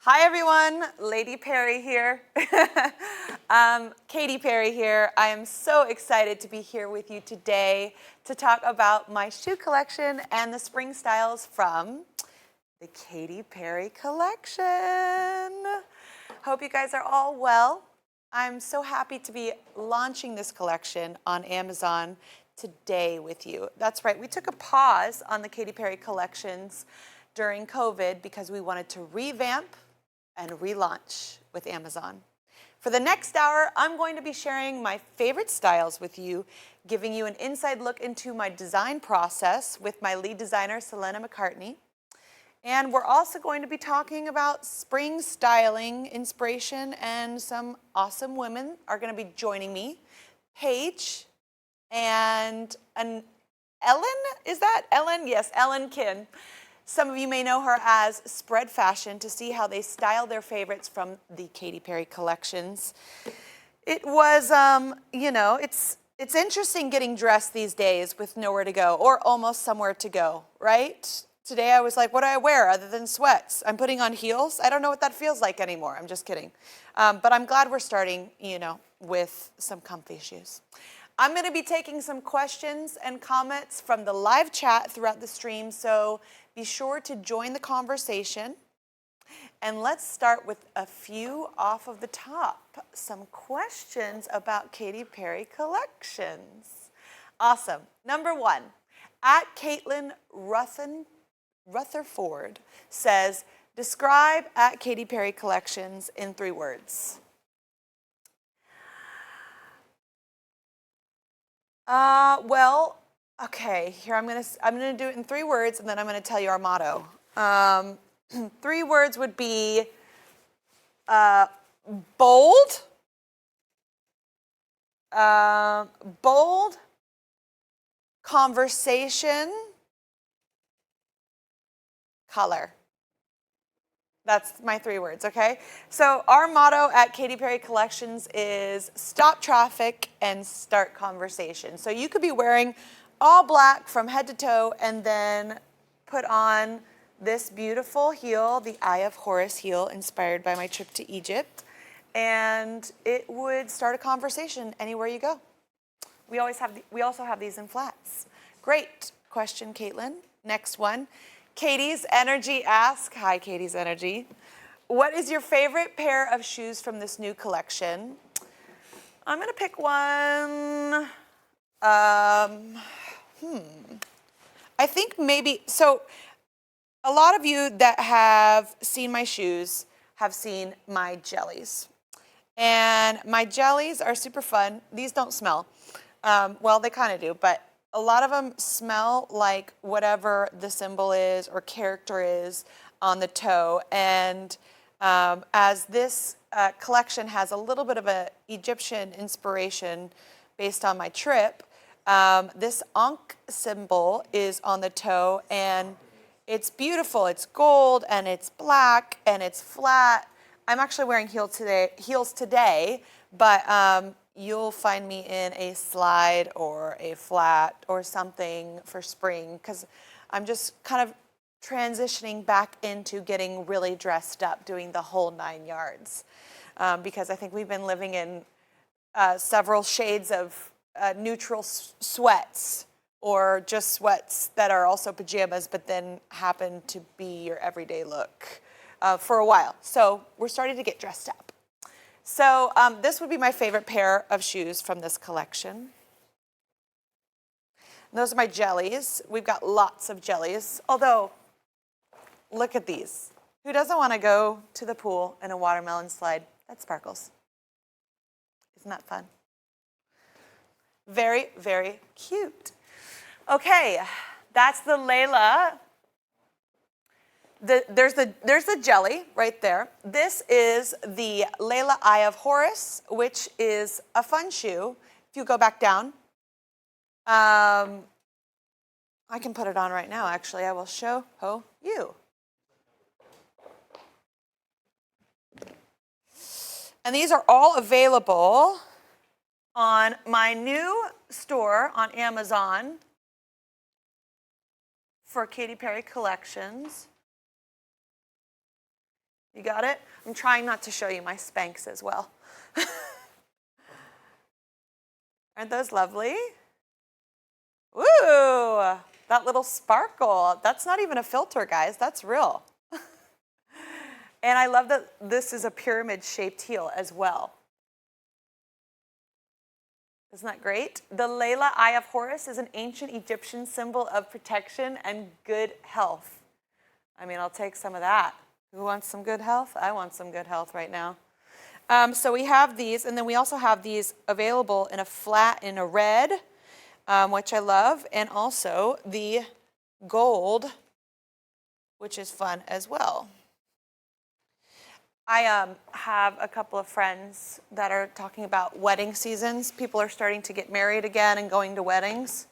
Hi everyone, Lady Perry here. Katy Perry here. I am so excited to be here with you today to talk about my shoe collection and the spring styles from the Katy Perry collection. Hope you guys are all well. I'm so happy to be launching this collection on Amazon today with you. That's right, we took a pause on the Katy Perry collections during COVID because we wanted to revamp and relaunch with Amazon. For the next hour, I'm going to be sharing my favorite styles with you, giving you an inside look into my design process with my lead designer, Selena McCartney. And we're also going to be talking about spring styling inspiration, and some awesome women are going to be joining me. Paige and Ellen, is that Ellen? Yes, Ellen Kin. Some of you may know her as Spread Fashion, to see how they style their favorites from the Katy Perry collections. It was, it's interesting getting dressed these days with nowhere to go, or almost somewhere to go, right? Today I was like, what do I wear other than sweats? I'm putting on heels. I don't know what that feels like anymore. I'm just kidding. But I'm glad we're starting, with some comfy shoes. I'm going to be taking some questions and comments from the live chat throughout the stream, so be sure to join the conversation. And let's start with a few off of the top. Some questions about Katy Perry collections. Awesome. Number one, at Caitlin Rutherford says, describe at Katy Perry collections in 3 words. Okay, here I'm gonna do it in 3 words, and then I'm gonna tell you our motto. 3 words would be bold, conversation, color. That's my 3 words, okay? So our motto at Katy Perry Collections is stop traffic and start conversation. So you could be wearing all black from head to toe and then put on this beautiful heel, the Eye of Horus heel, inspired by my trip to Egypt. And it would start a conversation anywhere you go. We also have these in flats. Great question, Caitlin. Next one. Katie's Energy asks, hi Katie's Energy, what is your favorite pair of shoes from this new collection? I'm gonna pick one, I think maybe, so a lot of you that have seen my shoes have seen my jellies. And my jellies are super fun. These don't smell. Well, they kind of do, but a lot of them smell like whatever the symbol is or character is on the toe. And as this collection has a little bit of an Egyptian inspiration based on my trip, this Ankh symbol is on the toe, and it's beautiful. It's gold, and it's black, and it's flat. I'm actually wearing heels today, but you'll find me in a slide or a flat or something for spring, because I'm just kind of transitioning back into getting really dressed up, doing the whole 9 yards, because I think we've been living in several shades of neutral sweats, or just sweats that are also pajamas but then happen to be your everyday look for a while. So we're starting to get dressed up. So this would be my favorite pair of shoes from this collection. And those are my jellies. We've got lots of jellies, although look at these. Who doesn't want to go to the pool in a watermelon slide that sparkles? Isn't that fun? Very, very cute. Okay, that's the Layla. There's the jelly right there. This is the Layla Eye of Horus, which is a fun shoe. If you go back down, I can put it on right now, actually. I will show you. And these are all available on my new store on Amazon for Katy Perry Collections. You got it? I'm trying not to show you my Spanx as well. Aren't those lovely? Ooh, that little sparkle. That's not even a filter, guys. That's real. And I love that this is a pyramid-shaped heel as well. Isn't that great? The Layla Eye of Horus is an ancient Egyptian symbol of protection and good health. I mean, I'll take some of that. Who wants some good health? I want some good health right now. So we have these, and then we also have these available in a flat in a red, which I love, and also the gold, which is fun as well. I have a couple of friends that are talking about wedding seasons. People are starting to get married again and going to weddings.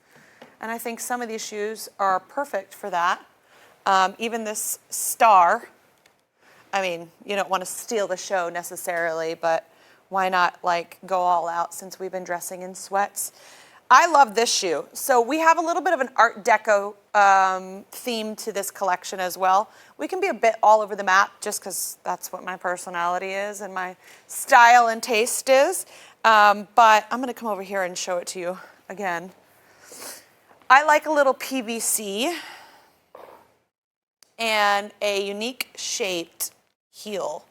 And I think some of these shoes are perfect for that. Even this star, I mean, you don't want to steal the show necessarily, but why not like go all out since we've been dressing in sweats? I love this shoe. So we have a little bit of an Art Deco theme to this collection as well. We can be a bit all over the map just because that's what my personality is and my style and taste is. But I'm going to come over here and show it to you again. I like a little PVC and a unique shaped heel.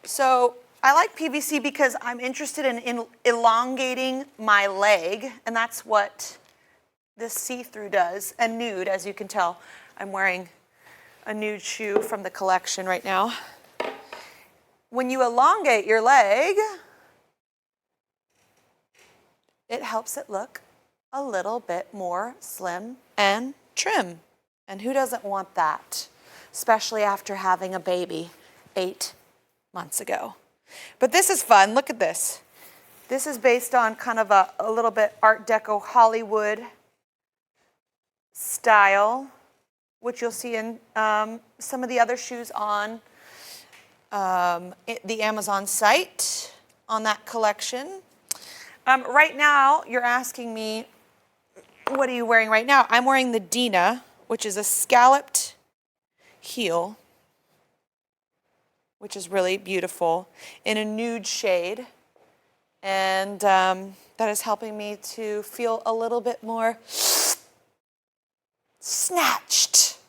So I like PVC because I'm interested in elongating my leg, and that's what this see-through does. And nude, as you can tell. I'm wearing a nude shoe from the collection right now. When you elongate your leg, it helps it look a little bit more slim and trim. And who doesn't want that? Especially after having a baby 8 months ago. But this is fun. Look at this. This is based on kind of a little bit Art Deco Hollywood style, which you'll see in some of the other shoes on the Amazon site on that collection. Right now, you're asking me, what are you wearing right now? I'm wearing the Dina, which is a scalloped heel, which is really beautiful, in a nude shade. And that is helping me to feel a little bit more snatched.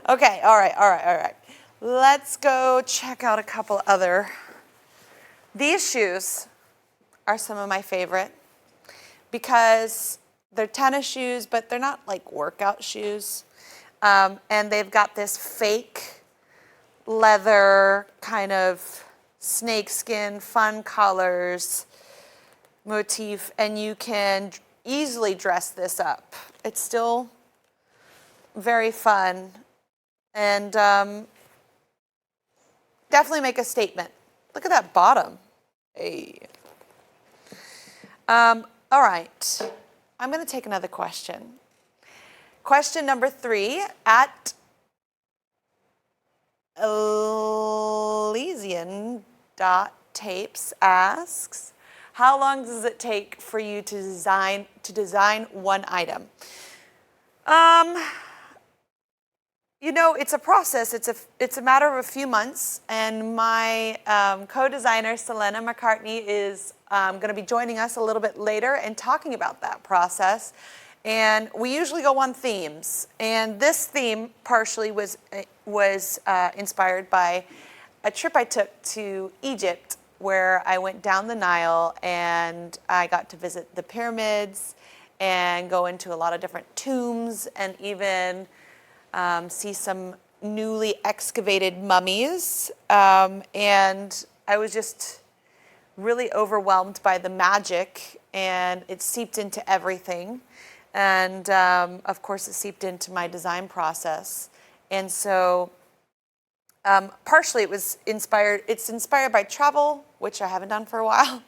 Okay, all right. Let's go check out a couple other. These shoes are some of my favorite because they're tennis shoes, but they're not like workout shoes. And they've got this fake leather kind of snakeskin, fun colors motif, and you can easily dress this up. It's still very fun and definitely make a statement. Look at that bottom. Hey. All right. I'm going to take another question. Question number 3 at Elysian.tapes asks, how long does it take for you to design one item? You know, it's a process. It's a matter of a few months, and my co-designer Selena McCartney is going to be joining us a little bit later and talking about that process. And we usually go on themes, and this theme partially was inspired by a trip I took to Egypt, where I went down the Nile and I got to visit the pyramids and go into a lot of different tombs and even see some newly excavated mummies. And I was just really overwhelmed by the magic, and it seeped into everything. And of course, it seeped into my design process. And so partially it's inspired by travel, which I haven't done for a while.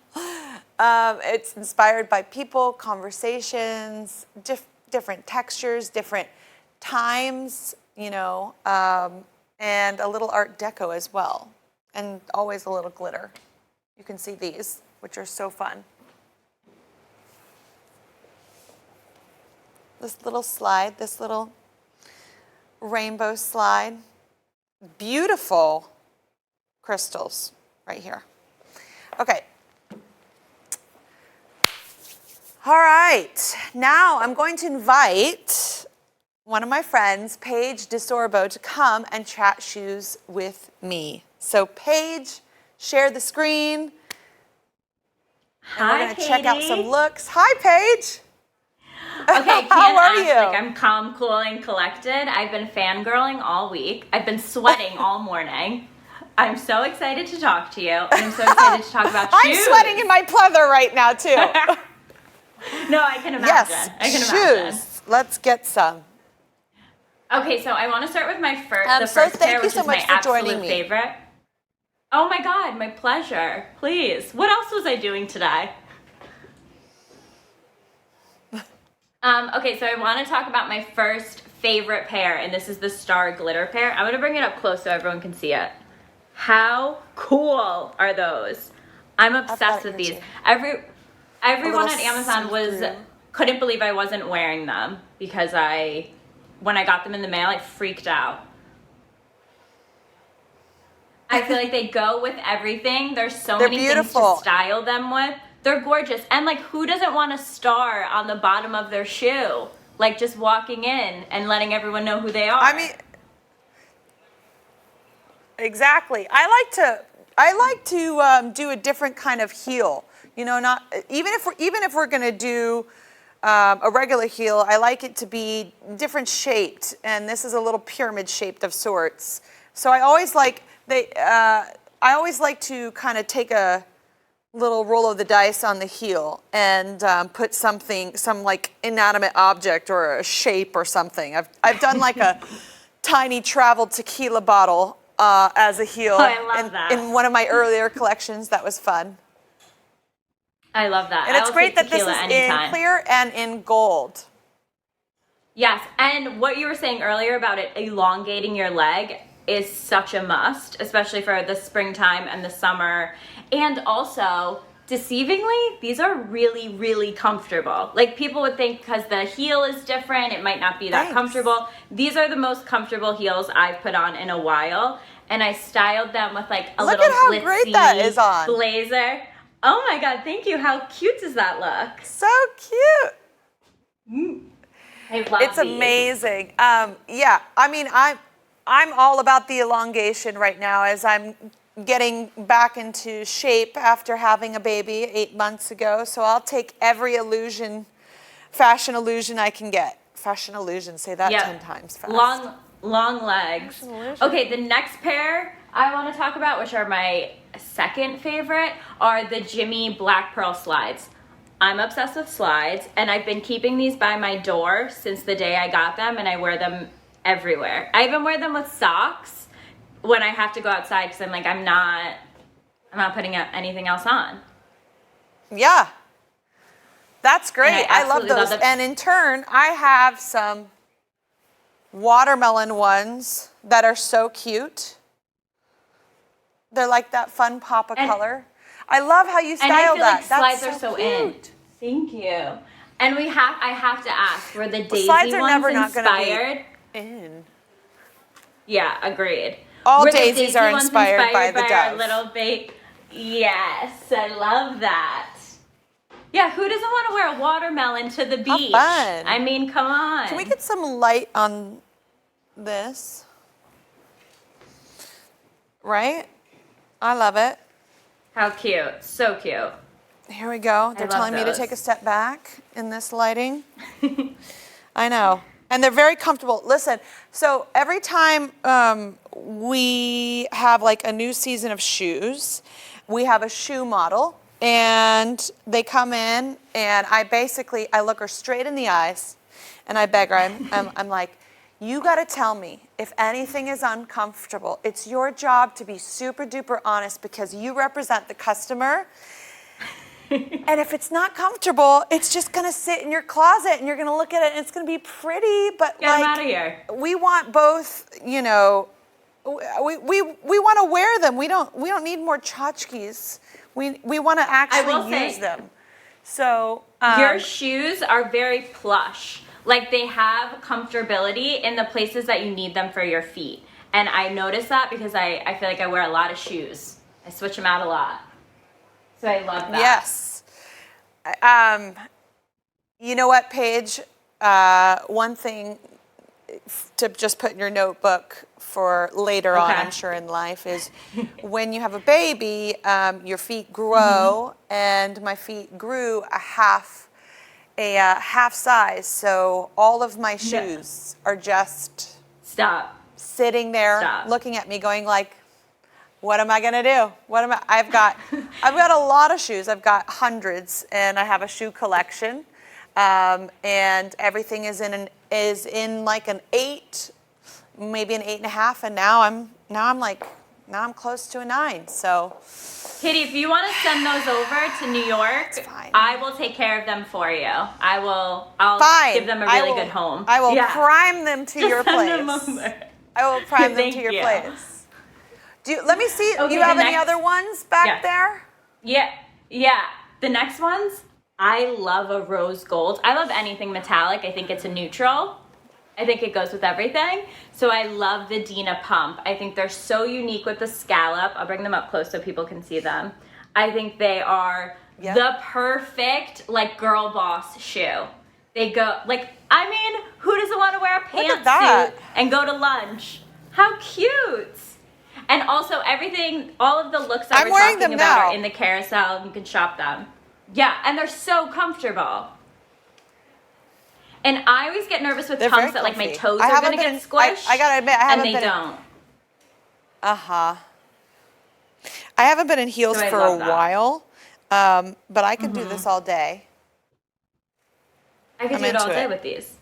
It's inspired by people, conversations, different textures, different times, you know, and a little Art Deco as well. And always a little glitter. You can see these, which are so fun. This little slide, this little rainbow slide. beautiful crystals right here. Okay. All right. Now I'm going to invite one of my friends, Paige DeSorbo, to come and chat shoes with me. So Paige, share the screen. And we're going to check out some looks. Hi, Paige. Okay, how are you? Like I'm calm, cool, and collected. I've been fangirling all week. I've been sweating all morning. I'm so excited to talk to you, and I'm so excited to talk about shoes. I'm sweating in my pleather right now, too. No, I can imagine. Yes, I can shoes. imagine. Let's get some. Okay, so I want to start with my first, the so first thank pair, you which so is much my for joining absolute me. favorite. Oh my God, my pleasure. Please. What else was I doing today? Okay, so I want to talk about my first favorite pair, and this is the Star Glitter pair. I'm going to bring it up close so everyone can see it. How cool are those? I'm obsessed with these. Everyone on Amazon couldn't believe I wasn't wearing them because when I got them in the mail, I freaked out. I feel like they go with everything. There's so many things to style them with. They're gorgeous. And like, who doesn't want a star on the bottom of their shoe? Like just walking in and letting everyone know who they are. I mean, exactly. I like to do a different kind of heel. You know, not even if we're going to do a regular heel, I like it to be different shaped. And this is a little pyramid shaped of sorts. So I always like to kind of take a little roll of the dice on the heel and put some like inanimate object or a shape or something. I've done like a tiny travel tequila bottle as a heel in one of my earlier collections. That was fun. I love that. And it's great that this is in clear and in gold. Yes, and what you were saying earlier about it elongating your leg is such a must, especially for the springtime and the summer. And also, deceivingly, these are really, really comfortable. Like people would think because the heel is different, it might not be that comfortable. These are the most comfortable heels I've put on in a while. And I styled them with like a little glitzy blazer. Oh my God, thank you. How cute does that look? So cute. I love It's amazing. Yeah, I mean, I'm all about the elongation right now as I'm getting back into shape after having a baby 8 months ago. So I'll take every fashion illusion I can get. Fashion illusion, say that 10 times fast. Long legs. Okay, the next pair I want to talk about, which are my second favorite, are the Jimmy Black Pearl slides. I'm obsessed with slides, and I've been keeping these by my door since the day I got them, and I wear them everywhere. I even wear them with socks when I have to go outside because I'm like, I'm not putting anything else on. Yeah, that's great. I love those. And in turn, I have some watermelon ones that are so cute. They're like that fun pop of color. I love how you style that. And I feel like slides are so in. Thank you. And I have to ask, were the daisy slides are ones never not inspired? In. Yeah, agreed. All were daisies daisy are inspired by the our dove. little baby. Yes, I love that. Yeah, who doesn't want to wear a watermelon to the beach? Fun. I mean, come on. Can we get some light on this? Right? I love it. How cute. So cute. Here we go. They're telling me to take a step back in this lighting. I know. And they're very comfortable. Listen, so every time we have like a new season of shoes, we have a shoe model, and they come in, and I look her straight in the eyes, and I beg her. I'm like, you got to tell me if anything is uncomfortable. It's your job to be super duper honest because you represent the customer. And if it's not comfortable, it's just going to sit in your closet and you're going to look at it and it's going to be pretty. But get them out of here. We want both, you know, we want to wear them. We don't need more tchotchkes. We want to actually use them. So your shoes are very plush. Like they have comfortability in the places that you need them for your feet. And I notice that because I feel like I wear a lot of shoes. I switch them out a lot. So I love that. Yes. You know what, Paige? One thing to just put in your notebook for later on, Okay. I'm sure, in life is when you have a baby, your feet grow, and my feet grew a half size. So all of my shoes are just Stop. sitting there Stop. looking at me going like, what am I gonna do? I've got a lot of shoes. I've got hundreds, and I have a shoe collection. And everything is in like an 8, maybe an 8.5, and now I'm close to a 9. So Katie, if you want to send those over to New York, fine. I will take care of them for you. I'll fine. give them a really good home. I will prime them to Just your send place. them over. I will prime them Thank to your you. place. Let me see. Okay, you have the any next- other ones back Yeah. there? Yeah. The next ones, I love a rose gold. I love anything metallic. I think it's a neutral. I think it goes with everything. So I love the Dina Pump. I think they're so unique with the scallop. I'll bring them up close so people can see them. I think they are the perfect like girl boss shoe. They go like, I mean, who doesn't want to wear a pantsuit and go to lunch? How cute! And also everything, all of the looks that I'm we're wearing talking them about now. are in the carousel. You can shop them. Yeah, and they're so comfortable. And I always get nervous with They're pumps very that like my comfy. toes I are haven't gonna been get squished. I gotta admit, I haven't and they been. don't. I haven't been in heels So I for love a that. while, but I could do this all day. I could I'm do it all into day it. with these.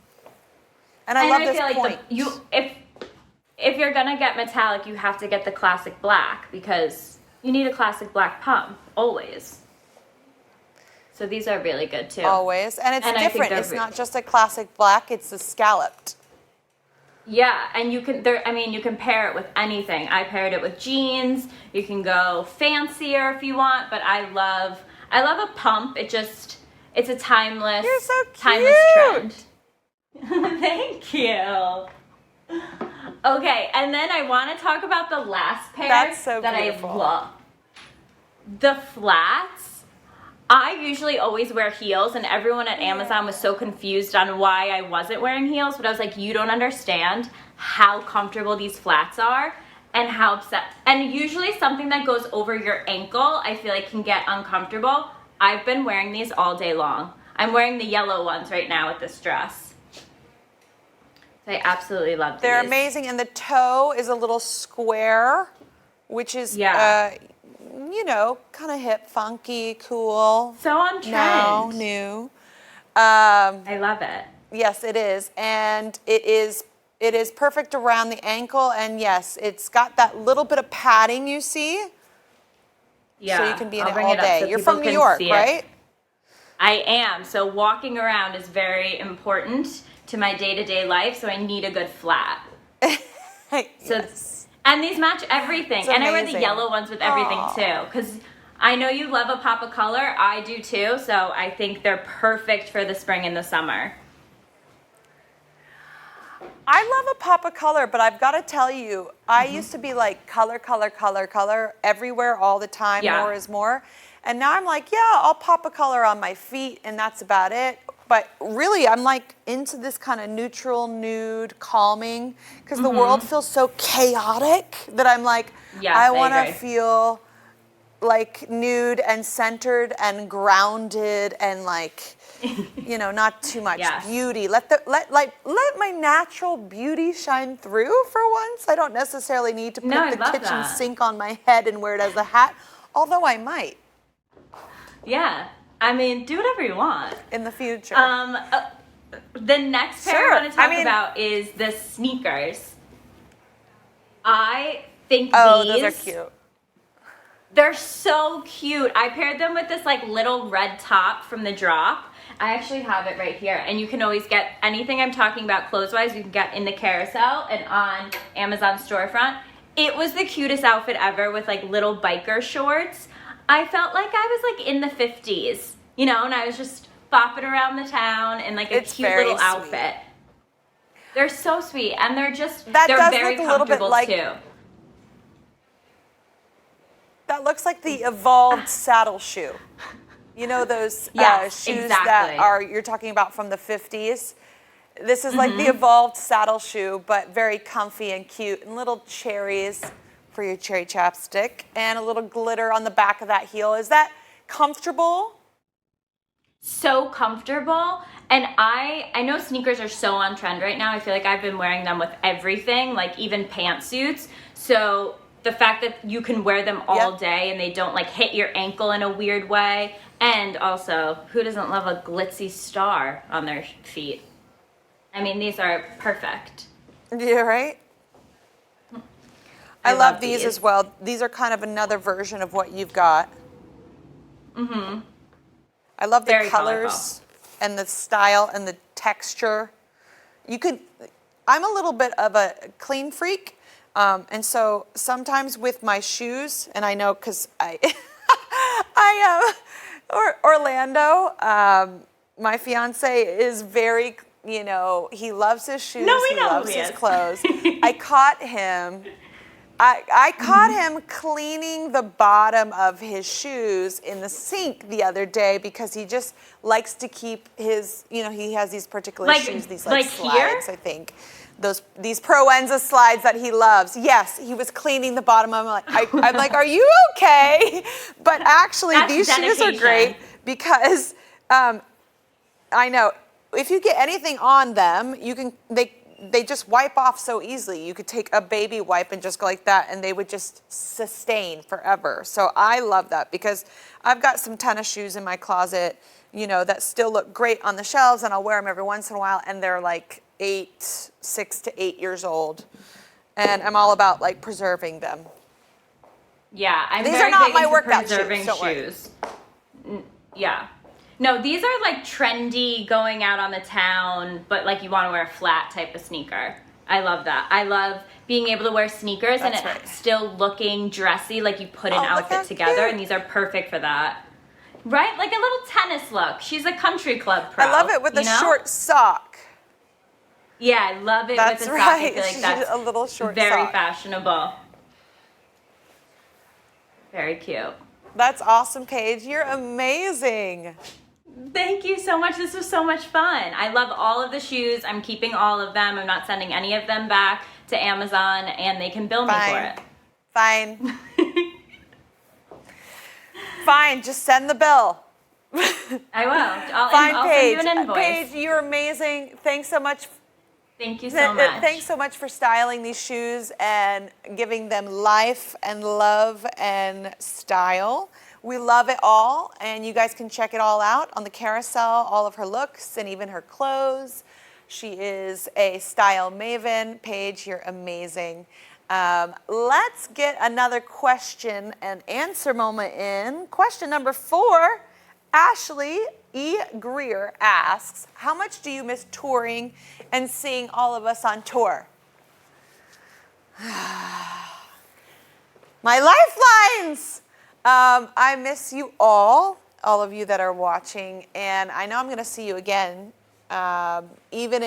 And I And love I this feel like point. if you're gonna get metallic, you have to get the classic black because you need a classic black pump always. So these are really good too. Always. And it's And I think different. they're It's not just a classic black, it's the scalloped. Yeah, and you can you can pair it with anything. I paired it with jeans. You can go fancier if you want, but I love a pump. It's a timeless You're so timeless cute. trend. Thank you. Okay, and then I want to talk about the last pair That's so that beautiful. I love. The flats. I usually always wear heels, and everyone at Amazon was so confused on why I wasn't wearing heels, but I was like, you don't understand how comfortable these flats are and how upset. And usually something that goes over your ankle, I feel like can get uncomfortable. I've been wearing these all day long. I'm wearing the yellow ones right now with this dress. I absolutely love these. They're amazing. And the toe is a little square, which is, kind of hip, funky, cool. So on trend. Now, new. I love it. Yes, it is. And it is perfect around the ankle. And yes, it's got that little bit of padding you see. Yeah. So you can be in I'll it bring all it up day. so You're people from New can York, see it. right? I am. So walking around is very important to my day-to-day life, so I need a good flat. Yes. And these match everything. It's And I wear the amazing. yellow ones with everything too, because I know you love a pop of color. I do too, so I think they're perfect for the spring and the summer. I love a pop of color, but I've got to tell you, I used to be like color everywhere all the time. Yeah. More is more. And now I'm like, yeah, I'll pop a color on my feet and that's about it. But really, I'm like into this kind of neutral, nude, calming, because the world feels so chaotic that I'm like, Yes, I I want to agree. feel like nude and centered and grounded and like, not too much Yes. beauty. Let my natural beauty shine through for once. I don't necessarily need to put No, I the love kitchen that. sink on my head and wear it as a hat, although I might Yeah. I mean, do whatever you want. in the future. The next pair Sure. I want to talk I mean- about is the sneakers. I think Oh, these those are cute. They're so cute. I paired them with this like little red top from the drop. I actually have it right here, and you can always get anything I'm talking about clothes-wise, you can get in the carousel and on Amazon storefront. It was the cutest outfit ever with like little biker shorts. I felt like I was like in the 50s, and I was just bopping around the town in like a It's cute very little sweet. outfit. They're so sweet, and they're just, That they're does very look a little bit comfortable like- too. That looks like the evolved saddle shoe. You know those Yes, shoes exactly. that are, you're talking about from the 50s? This is like the evolved saddle shoe, but very comfy and cute, and little cherries for your cherry chapstick, and a little glitter on the back of that heel. Is that comfortable? So comfortable. And I know sneakers are so on trend right now. I feel like I've been wearing them with everything, like even pantsuits. So the fact that you can wear them all Yep. day and they don't like hit your ankle in a weird way. And also, who doesn't love a glitzy star on their feet? I mean, these are perfect. Yeah, right? I love these as well. These are kind of another version of what you've got. Mm-hmm. I love the Very colors and the style and the texture. I'm a little bit of a clean freak. And so sometimes with my shoes, and I know because Orlando, my fiance is very, he loves his shoes. No, we he know who loves he his is. clothes. I caught him cleaning the bottom of his shoes in the sink the other day because he just likes to keep his, he has these particular shoes, these like slides, here? I think. These Proenza slides that he loves. Yes, he was cleaning the bottom. I'm like, are you okay? But actually, That's these shoes are dedication. great because I know if you get anything on them, they just wipe off so easily. You could take a baby wipe and just go like that, and they would just sustain forever. So I love that because I've got some tennis shoes in my closet, that still look great on the shelves, and I'll wear them every once in a while, and they're like 6 to 8 years old, and I'm all about like preserving them. Yeah, I'm These very are not big my into workout shoes, preserving don't worry. shoes. Yeah. No, these are like trendy going out on the town, but like you want to wear a flat type of sneaker. I love that. I love being able to wear sneakers and That's it right. still looking dressy, like you put an Oh, look how outfit together, cute. and these are perfect for that. Right? Like a little tennis look. She's a country club pro. I love it with a short sock. Yeah, I love it That's with a sock. I right. feel like She's that's a little short very sock. fashionable. Very cute. That's awesome, Paige. You're amazing. Thank you so much. This was so much fun. I love all of the shoes. I'm keeping all of them. I'm not sending any of them back to Amazon, and they can bill me for it. Fine. Fine, just send the bill. I will. I'll Fine, Paige. send you an invoice. Paige, you're amazing. Thanks so much. Thank you so much. Thanks so much for styling these shoes and giving them life and love and style. We love it all, and you guys can check it all out on the carousel, all of her looks and even her clothes. She is a style maven. Paige, you're amazing. Let's get another question and answer moment in. Question number 4, Ashley E. Greer asks, how much do you miss touring and seeing all of us on tour? My lifelines! I miss you all of you that are watching, and I know I'm going to see you again, even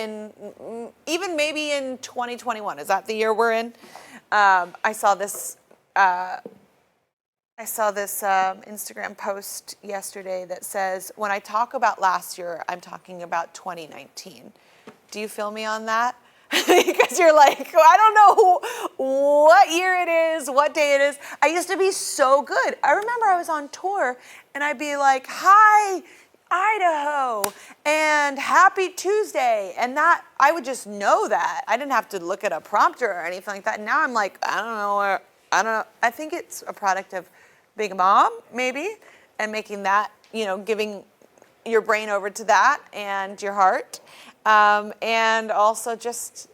maybe in 2021. Is that the year we're in? I saw this Instagram post yesterday that says, when I talk about last year, I'm talking about 2019. Do you feel me on that? Because you're like, I don't know what year it is, what day it is. I used to be so good. I remember I was on tour and I'd be like, hi, Idaho, and happy Tuesday. And that, I would just know that. I didn't have to look at a prompter or anything like that. Now I'm like, I don't know. I think it's a product of being a mom, maybe, and making that, giving your brain over to that and your heart. And also just,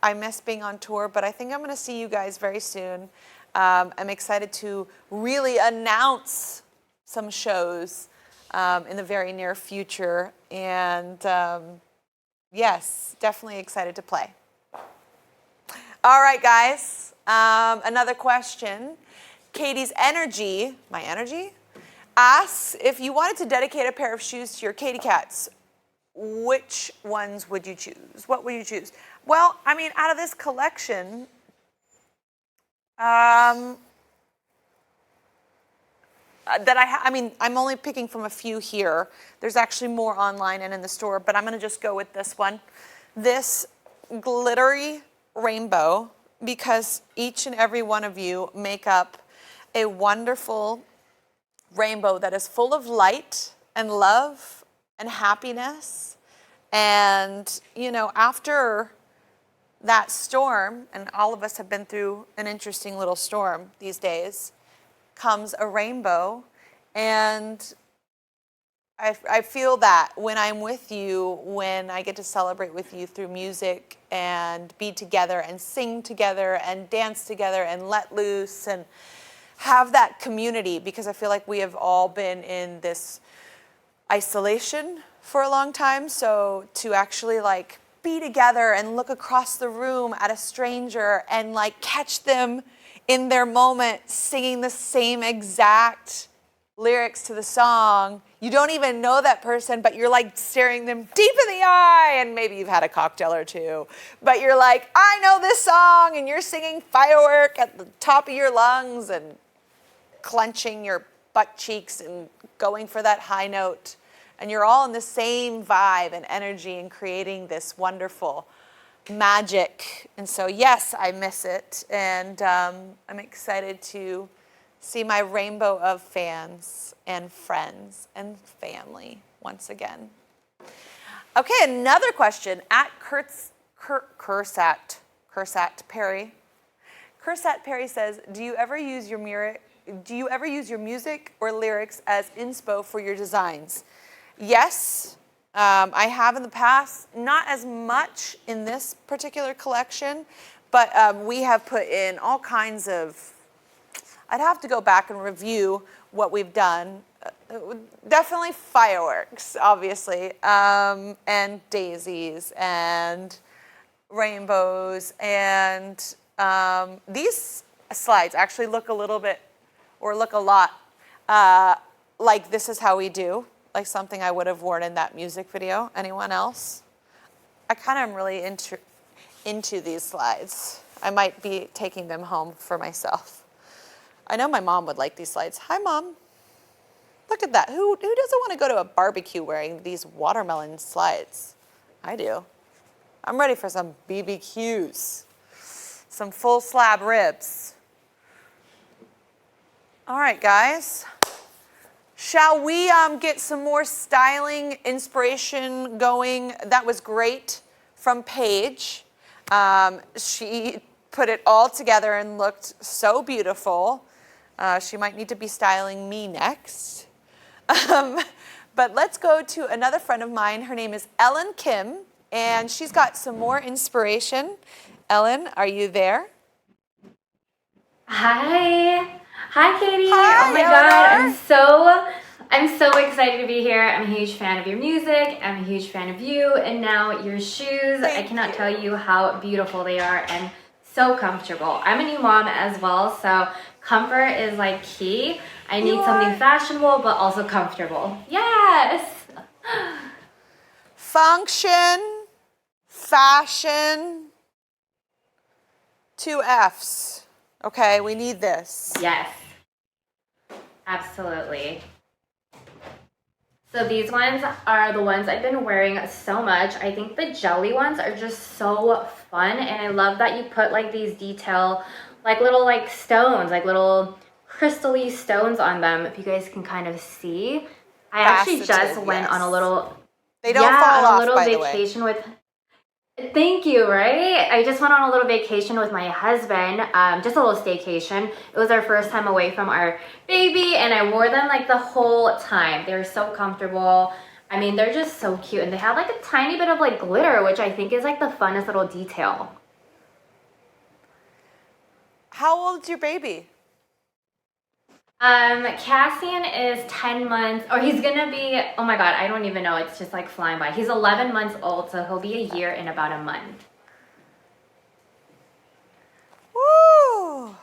I miss being on tour, but I think I'm going to see you guys very soon. I'm excited to really announce some shows in the very near future. And yes, definitely excited to play. All right, guys. Another question. Katie's Energy, my energy, asks, if you wanted to dedicate a pair of shoes to your Katy Cats, which ones would you choose? What would you choose? Well, I mean, out of this collection, I mean, I'm only picking from a few here. There's actually more online and in the store, but I'm going to just go with this one. This glittery rainbow, because each and every one of you make up a wonderful rainbow that is full of light and love and happiness. And, you know, after that storm, and all of us have been through an interesting little storm these days, comes a rainbow. And I feel that when I'm with you, when I get to celebrate with you through music and be together and sing together and dance together and let loose and have that community, because I feel like we have all been in this isolation for a long time. So to actually like be together and look across the room at a stranger and like catch them in their moment singing the same exact lyrics to the song. You don't even know that person, but you're like staring them deep in the eye, and maybe you've had a cocktail or two, but you're like, I know this song, and you're singing Firework at the top of your lungs and clenching your butt cheeks and going for that high note. And you're all in the same vibe and energy and creating this wonderful magic. And so, yes, I miss it. And I'm excited to see my rainbow of fans and friends and family once again. Okay, another question at Kursat Perry. Kursat Perry says, do you ever use your music or lyrics as inspo for your designs? Yes, I have in the past, not as much in this particular collection, but we have put in all kinds of, I'd have to go back and review what we've done. Definitely fireworks, obviously, and daisies and rainbows. And these slides actually look a little bit, or look a lot like This Is How We Do, like something I would have worn in that music video. Anyone else? I kind of am really into these slides. I might be taking them home for myself. I know my mom would like these slides. Hi, Mom. Look at that. Who doesn't want to go to a barbecue wearing these watermelon slides? I do. I'm ready for some BBQs, some full slab ribs. All right, guys. Shall we get some more styling inspiration going? That was great from Paige. She put it all together and looked so beautiful. She might need to be styling me next. But let's go to another friend of mine. Her name is Ellen Kim, and she's got some more inspiration. Ellen, are you there? Hi. Hi, Katie. Hi, oh my Eleanor. God. I'm so excited to be here. I'm a huge fan of your music. I'm a huge fan of you, and now your shoes. I cannot tell you how beautiful they are and so comfortable. I'm a new mom as well, so comfort is like key. I need something fashionable but also comfortable. Yes. Function, fashion, 2 F's. Okay, we need this. Yes. Absolutely. So these ones are the ones I've been wearing so much. I think the jelly ones are just so fun, and I love that you put like these detail, like little like stones, like little crystal-y stones on them, if you guys can kind of see. I actually just went on a little They don't fall off, on a little by the way. vacation with Thank you, right? I just went on a little vacation with my husband, just a little staycation. It was our first time away from our baby, and I wore them like the whole time. They were so comfortable. I mean, they're just so cute, and they have like a tiny bit of like glitter, which I think is like the funnest little detail. How old's your baby? Cassian is 10 months, or he's gonna be, oh my God, I don't even know. It's just like flying by. He's 11 months old, so he'll be a year in about a month. Woo!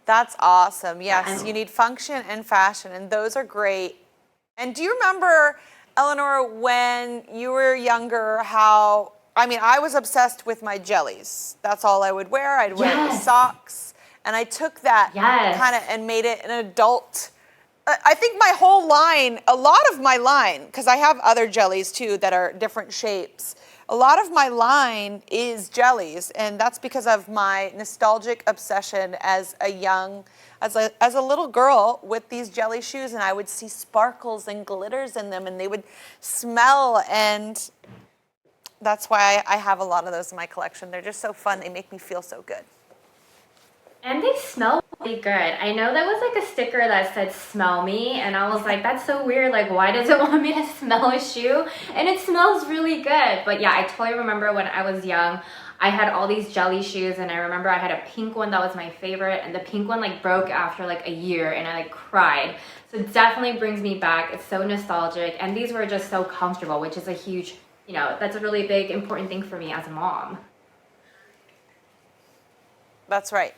That's awesome. Yes, you need function and fashion, and those are great. And do you remember, Eleanor, when you were younger, how I mean, I was obsessed with my jellies. That's all I would wear. I'd wear it with Yes. socks. And I took that Yes. kind of and made it an adult. I think my whole line, a lot of my line, because I have other jellies too that are different shapes. A lot of my line is jellies, and that's because of my nostalgic obsession as a little girl with these jelly shoes, and I would see sparkles and glitters in them, and they would smell, and that's why I have a lot of those in my collection. They're just so fun. They make me feel so good. And they smell really good. I know there was like a sticker that said "smell me," and I was like, that's so weird. Like, why does it want me to smell a shoe? And it smells really good. But yeah, I totally remember when I was young, I had all these jelly shoes, and I remember I had a pink one that was my favorite, and the pink one like broke after like a year, and I like cried. So it definitely brings me back. It's so nostalgic, and these were just so comfortable, which is a huge, that's a really big, important thing for me as a mom. That's right.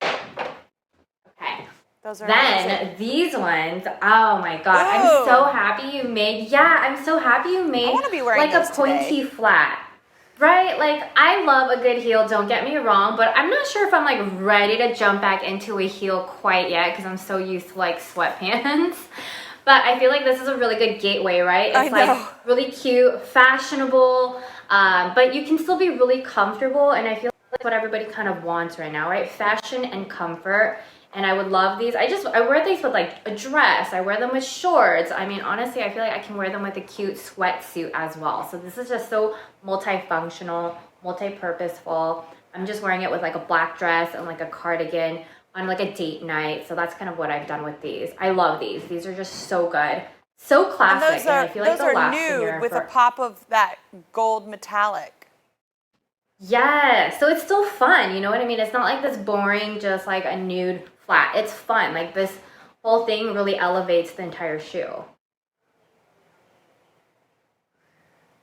Okay. Those are Then amazing. these ones, oh my god, I'm so happy you made. Yeah, I'm so happy you made I wanna be wearing like a those pointy today. flat. Right? Like I love a good heel, don't get me wrong, but I'm not sure if I'm like ready to jump back into a heel quite yet because I'm so used to like sweatpants. But I feel like this is a really good gateway, right? It's I know. like really cute, fashionable, but you can still be really comfortable, and I feel like what everybody kind of wants right now, right? Fashion and comfort. And I would love these. I wear these with like a dress. I wear them with shorts. I mean, honestly, I feel like I can wear them with a cute sweatsuit as well. So this is just so multifunctional, multi-purposeful. I'm just wearing it with like a black dress and like a cardigan on like a date night. So that's kind of what I've done with these. I love these. These are just so good. So And classic. And I feel like those they'll are last in nude your with a pop of that gold metallic. Yeah, so it's still fun, you know what I mean? It's not like this boring, just like a nude flat. It's fun. Like this whole thing really elevates the entire shoe.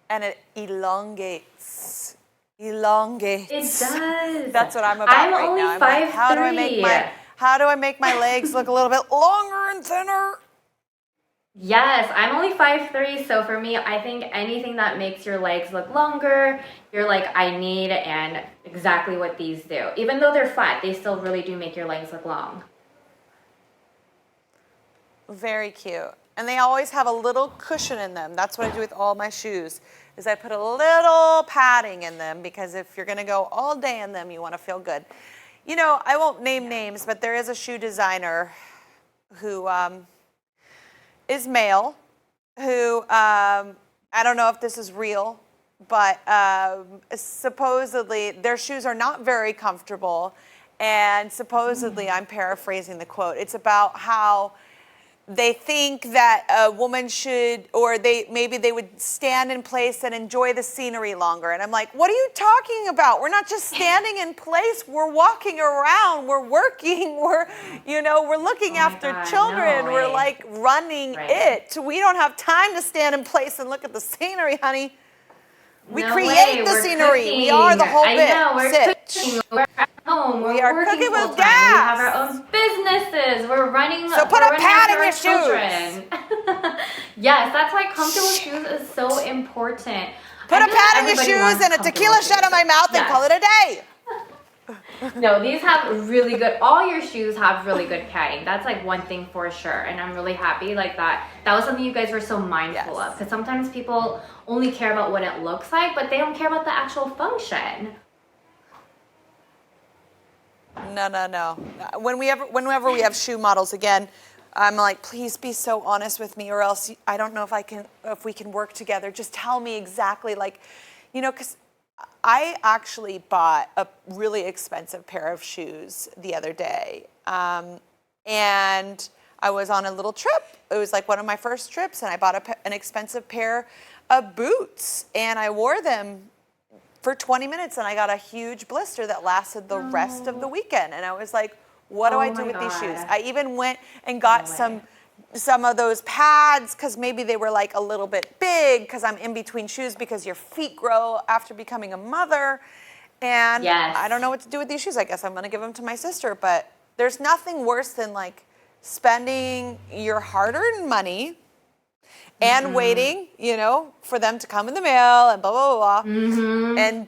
And it elongates. Elongates. It does. That's what I'm about I'm right only now. I'm like, 5'3". how do I make my legs look a little bit longer and thinner? Yes, I'm only 5'3", so for me, I think anything that makes your legs look longer, you're like, I need, and exactly what these do. Even though they're flat, they still really do make your legs look long. Very cute. And they always have a little cushion in them. That's what I do with all my shoes, is I put a little padding in them, because if you're gonna go all day in them, you wanna feel good. You know, I won't name names, but there is a shoe designer who is male, who, I don't know if this is real, but supposedly their shoes are not very comfortable. And supposedly, I'm paraphrasing the quote, it's about how they think that a woman should, or maybe they would stand in place and enjoy the scenery longer. And I'm like, what are you talking about? We're not just standing in place. We're walking around. We're working. We're looking after God, children. no We're way. like running it. We don't have time to stand in place and look at the scenery, honey. We No create way, the we're scenery. cooking. We are the whole I bit. know, we're Sit. cooking. We're at home. We We're are working cooking with full time. We have gas. our own businesses. We're running. So put we're a running pad after in our your children. Yes, that's why comfortable shoes is so important. Put I a feel like pad in your everybody shoes wants and a comfortable tequila shot shoes. in my mouth and Yes. call it a day. No, these have really good, all your shoes have really good padding. That's like one thing for sure. And I'm really happy like that was something you guys were so mindful of. Because sometimes people only care about what it looks like, but they don't care about the actual function. No. Whenever we have shoe models again, I'm like, please be so honest with me, or else I don't know if we can work together. Just tell me exactly, because I actually bought a really expensive pair of shoes the other day, and I was on a little trip. It was like one of my first trips, and I bought an expensive pair of boots, and I wore them for 20 minutes, and I got a huge blister that lasted the rest of the weekend. And I was like, what do I do with these shoes? I even went and got some of those pads, because maybe they were like a little bit big, because I'm in between shoes, because your feet grow after becoming a mother. And I don't know what to do with these shoes. I guess I'm going to give them to my sister. But there's nothing worse than like spending your hard-earned money and waiting, for them to come in the mail and blah, blah, blah, blah.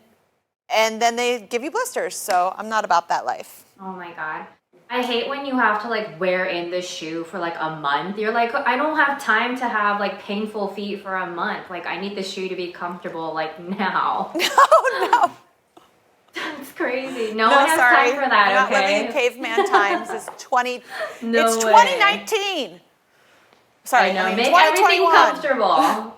And then they give you blisters. So I'm not about that life. Oh my God. I hate when you have to like wear in the shoe for like a month. You're like, I don't have time to have like painful feet for a month. Like I need the shoe to be comfortable like now. No. That's crazy. No one has time for that, I'm not okay? living in caveman times. It's No it's way. 2019. Sorry, I know. I mean, Make everything 2021. comfortable.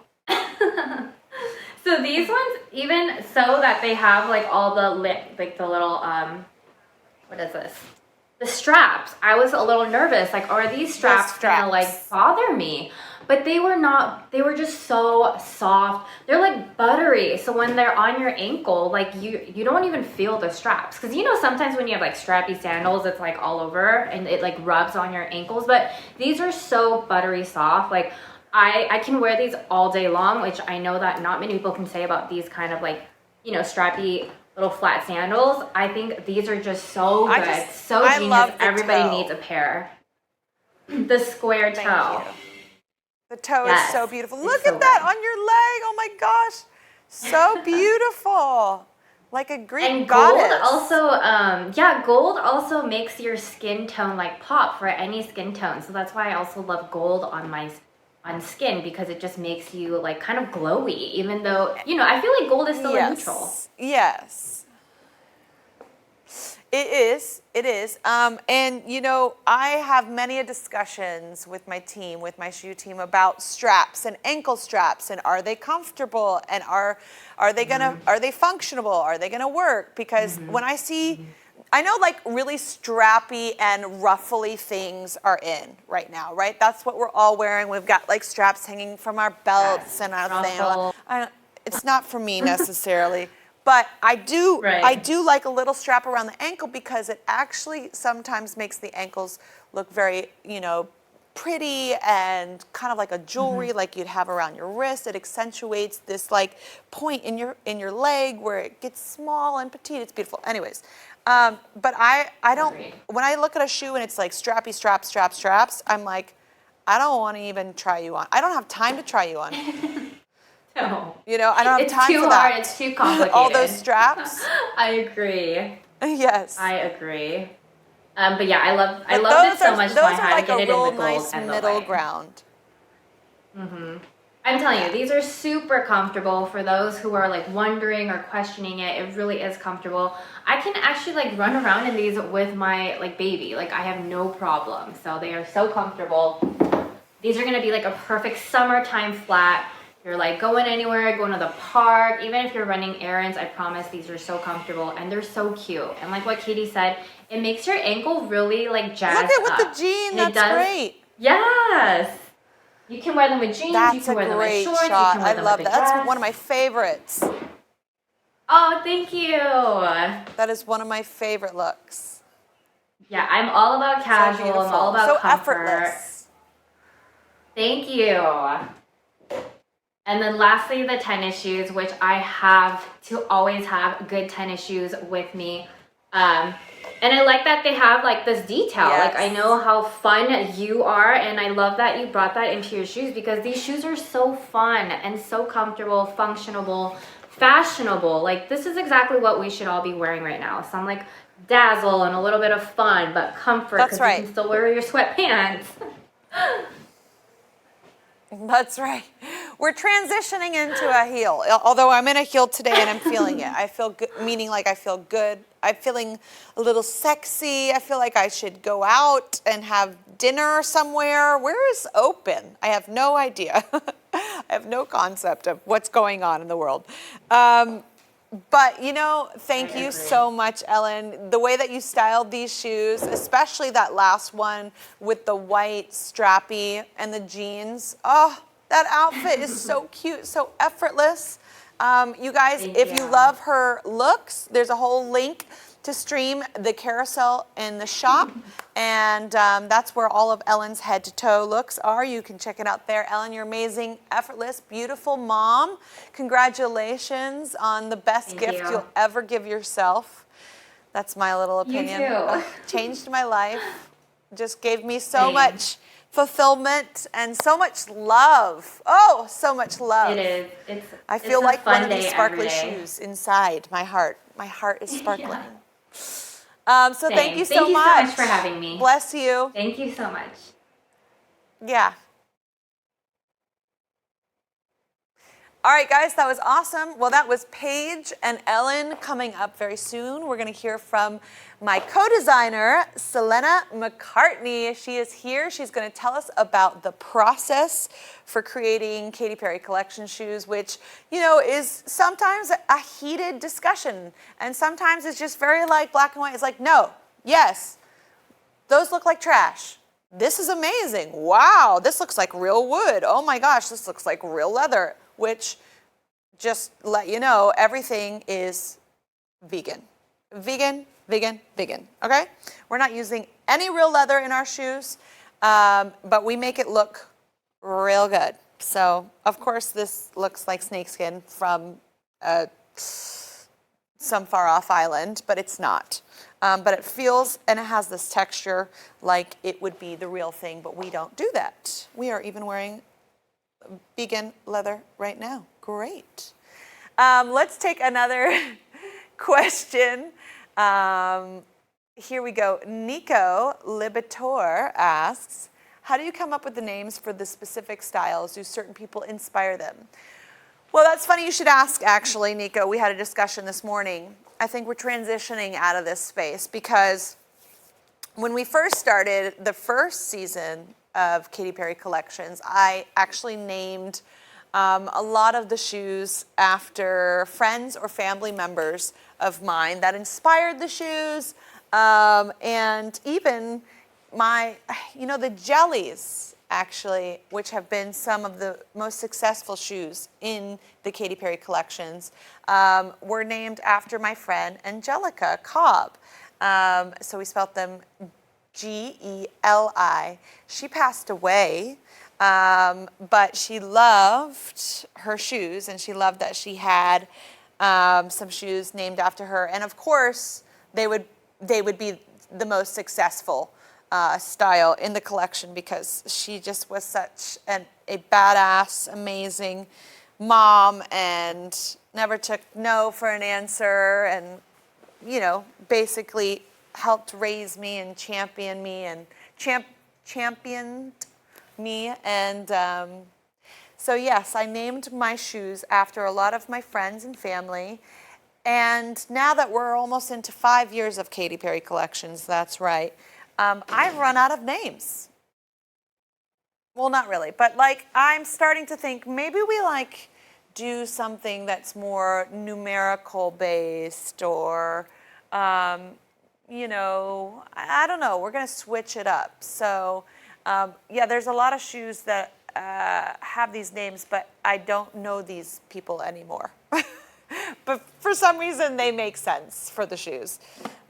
So these ones, even so that they have like all the like the little what is this? The straps. I was a little nervous. Like, are these straps gonna like bother me? But they were not. They were just so soft. They're like buttery. So when they're on your ankle, like you don't even feel the straps. Because sometimes when you have like strappy sandals, it's like all over and it like rubs on your ankles. But these are so buttery soft. Like I can wear these all day long, which I know that not many people can say about these kind of like, strappy little flat sandals. I think these are just so good. So I genius. love the Everybody toe. needs a pair. The square toe. Thank you. The toe Yes, is so beautiful. it's Look so at that good. on your leg. Oh my gosh. So beautiful. Like a Greek And goddess. gold also, gold also makes your skin tone like pop for any skin tone. So that's why I also love gold on skin, because it just makes you like kind of glowy, even though, I feel like gold is still neutral. Yes. It is. And, I have many discussions with my team, with my shoe team, about straps and ankle straps, and are they comfortable, and are they functional, are they gonna work? Because when I know like really strappy and ruffly things are in right now, right? That's what we're all wearing. We've got like straps hanging from our belts and our thing. It's not for me necessarily. But I do like a little strap around the ankle, because it actually sometimes makes the ankles look very, pretty and kind of like a jewelry like you'd have around your wrist. It accentuates this like point in your leg where it gets small and petite. It's beautiful. Anyways, but I don't, when I look at a shoe and it's like strappy straps, I'm like, I don't want to even try you on. I don't have time to try you on. No. I don't have It's time too for that. hard. It's too complicated. All those straps. I agree. Yes. I agree. But yeah, I love those it so much. Those So I are had like to get a it in real the gold nice and the middle white. ground. I'm telling you, these are super comfortable for those who are like wondering or questioning it. It really is comfortable. I can actually like run around in these with my like baby. Like I have no problem. So they are so comfortable. These are gonna be like a perfect summertime flat. You're like going anywhere, going to the park, even if you're running errands, I promise these are so comfortable and they're so cute. And like what Katie said, it makes your ankle really like jazzed Look at with up. the jean. And That's great. Yes. You can wear them with jeans, you That's can a wear them with great shorts, shot. you can wear I them love with a that. dress. That's one of my favorites. Oh, thank you. That is one of my favorite looks. Yeah, I'm all about casual. So I'm all about so comfort. effortless. Thank you. And then lastly, the tennis shoes, which I have to always have good tennis shoes with me. And I like that they have like this detail. Yes. Like I know how fun you are, and I love that you brought that into your shoes, because these shoes are so fun and so comfortable, functional, fashionable. Like this is exactly what we should all be wearing right now. Some like dazzle and a little bit of fun, but comfort, because That's right. you can still wear your sweatpants. That's right. We're transitioning into a heel. Although I'm in a heel today and I'm feeling it. I feel good, meaning like I feel good. I'm feeling a little sexy. I feel like I should go out and have dinner somewhere. Where is open? I have no idea. I have no concept of what's going on in the world. But, thank you so much, Ellen. The way that you styled these shoes, especially that last one with the white strappy and the jeans. Oh, that outfit is so cute, so effortless. You guys, if you love her looks, there's a whole link to stream the carousel in the shop. And that's where all of Ellen's head to toe looks are. You can check it out there. Ellen, you're amazing, effortless, beautiful mom. Congratulations on the best gift you'll ever give yourself. That's my little opinion. You too. Changed my life. Just gave me so much fulfillment and so much love. Oh, so much love. It is. I It's feel a like fun one of these day sparkly every day. shoes inside my heart. My heart is sparkling. So Same. thank you Thank so you much. so much for having me. Bless you. Thank you so much. Yeah. All right, guys, that was awesome. Well, that was Paige and Ellen coming up very soon. We're going to hear from my co-designer, Selena McCartney. She is here. She's going to tell us about the process for creating Katy Perry collection shoes, which, you know, is sometimes a heated discussion. And sometimes it's just very like black and white. It's like, no, yes, those look like trash. This is amazing. Wow, this looks like real wood. Oh my gosh, this looks like real leather. Which, just let you know, everything is vegan. Vegan, vegan, vegan, okay? We're not using any real leather in our shoes, but we make it look real good. So, of course, this looks like snakeskin from some far off island, but it's not. But it feels and it has this texture like it would be the real thing, but we don't do that. We are even wearing vegan leather right now. Great. Let's take another question. Here we go. Nico Libator asks, how do you come up with the names for the specific styles? Do certain people inspire them? Well, that's funny you should ask, actually, Nico. We had a discussion this morning. I think we're transitioning out of this space because when we first started the first season of Katy Perry collections, I actually named a lot of the shoes after friends or family members of mine that inspired the shoes, and even the jellies, actually, which have been some of the most successful shoes in the Katy Perry collections, were named after my friend Angelica Cobb. So we spelt them Geli. She passed away, but she loved her shoes, and she loved that she had some shoes named after her. And of course, they would be the most successful style in the collection because she just was such a badass, amazing mom and never took no for an answer, and basically helped raise me and champion me and championed me. And so yes, I named my shoes after a lot of my friends and family. And now that we're almost into 5 years of Katy Perry collections, that's right, I've run out of names. Well, not really, but I'm starting to think maybe we do something that's more numerical based, or I don't know. We're going to switch it up. So, yeah, there's a lot of shoes that have these names, but I don't know these people anymore. But for some reason, they make sense for the shoes.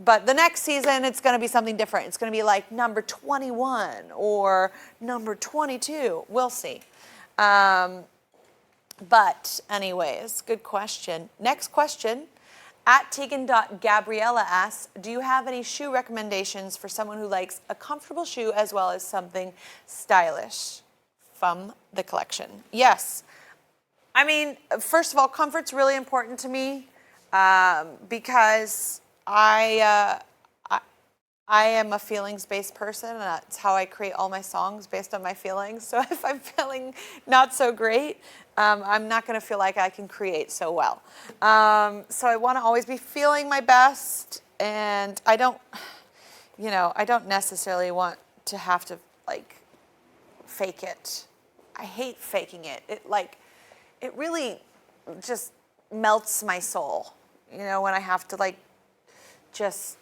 But the next season, it's going to be something different. It's going to be like number 21 or number 22. We'll see. But anyways, good question. Next question. At Tegan.Gabriella asks, do you have any shoe recommendations for someone who likes a comfortable shoe as well as something stylish from the collection? Yes. I mean, first of all, comfort's really important to me because I am a feelings-based person, and that's how I create all my songs, based on my feelings. So if I'm feeling not so great, I'm not going to feel like I can create so well. So I want to always be feeling my best, and I don't necessarily want to have to fake it. I hate faking it. It really just melts my soul, when I have to just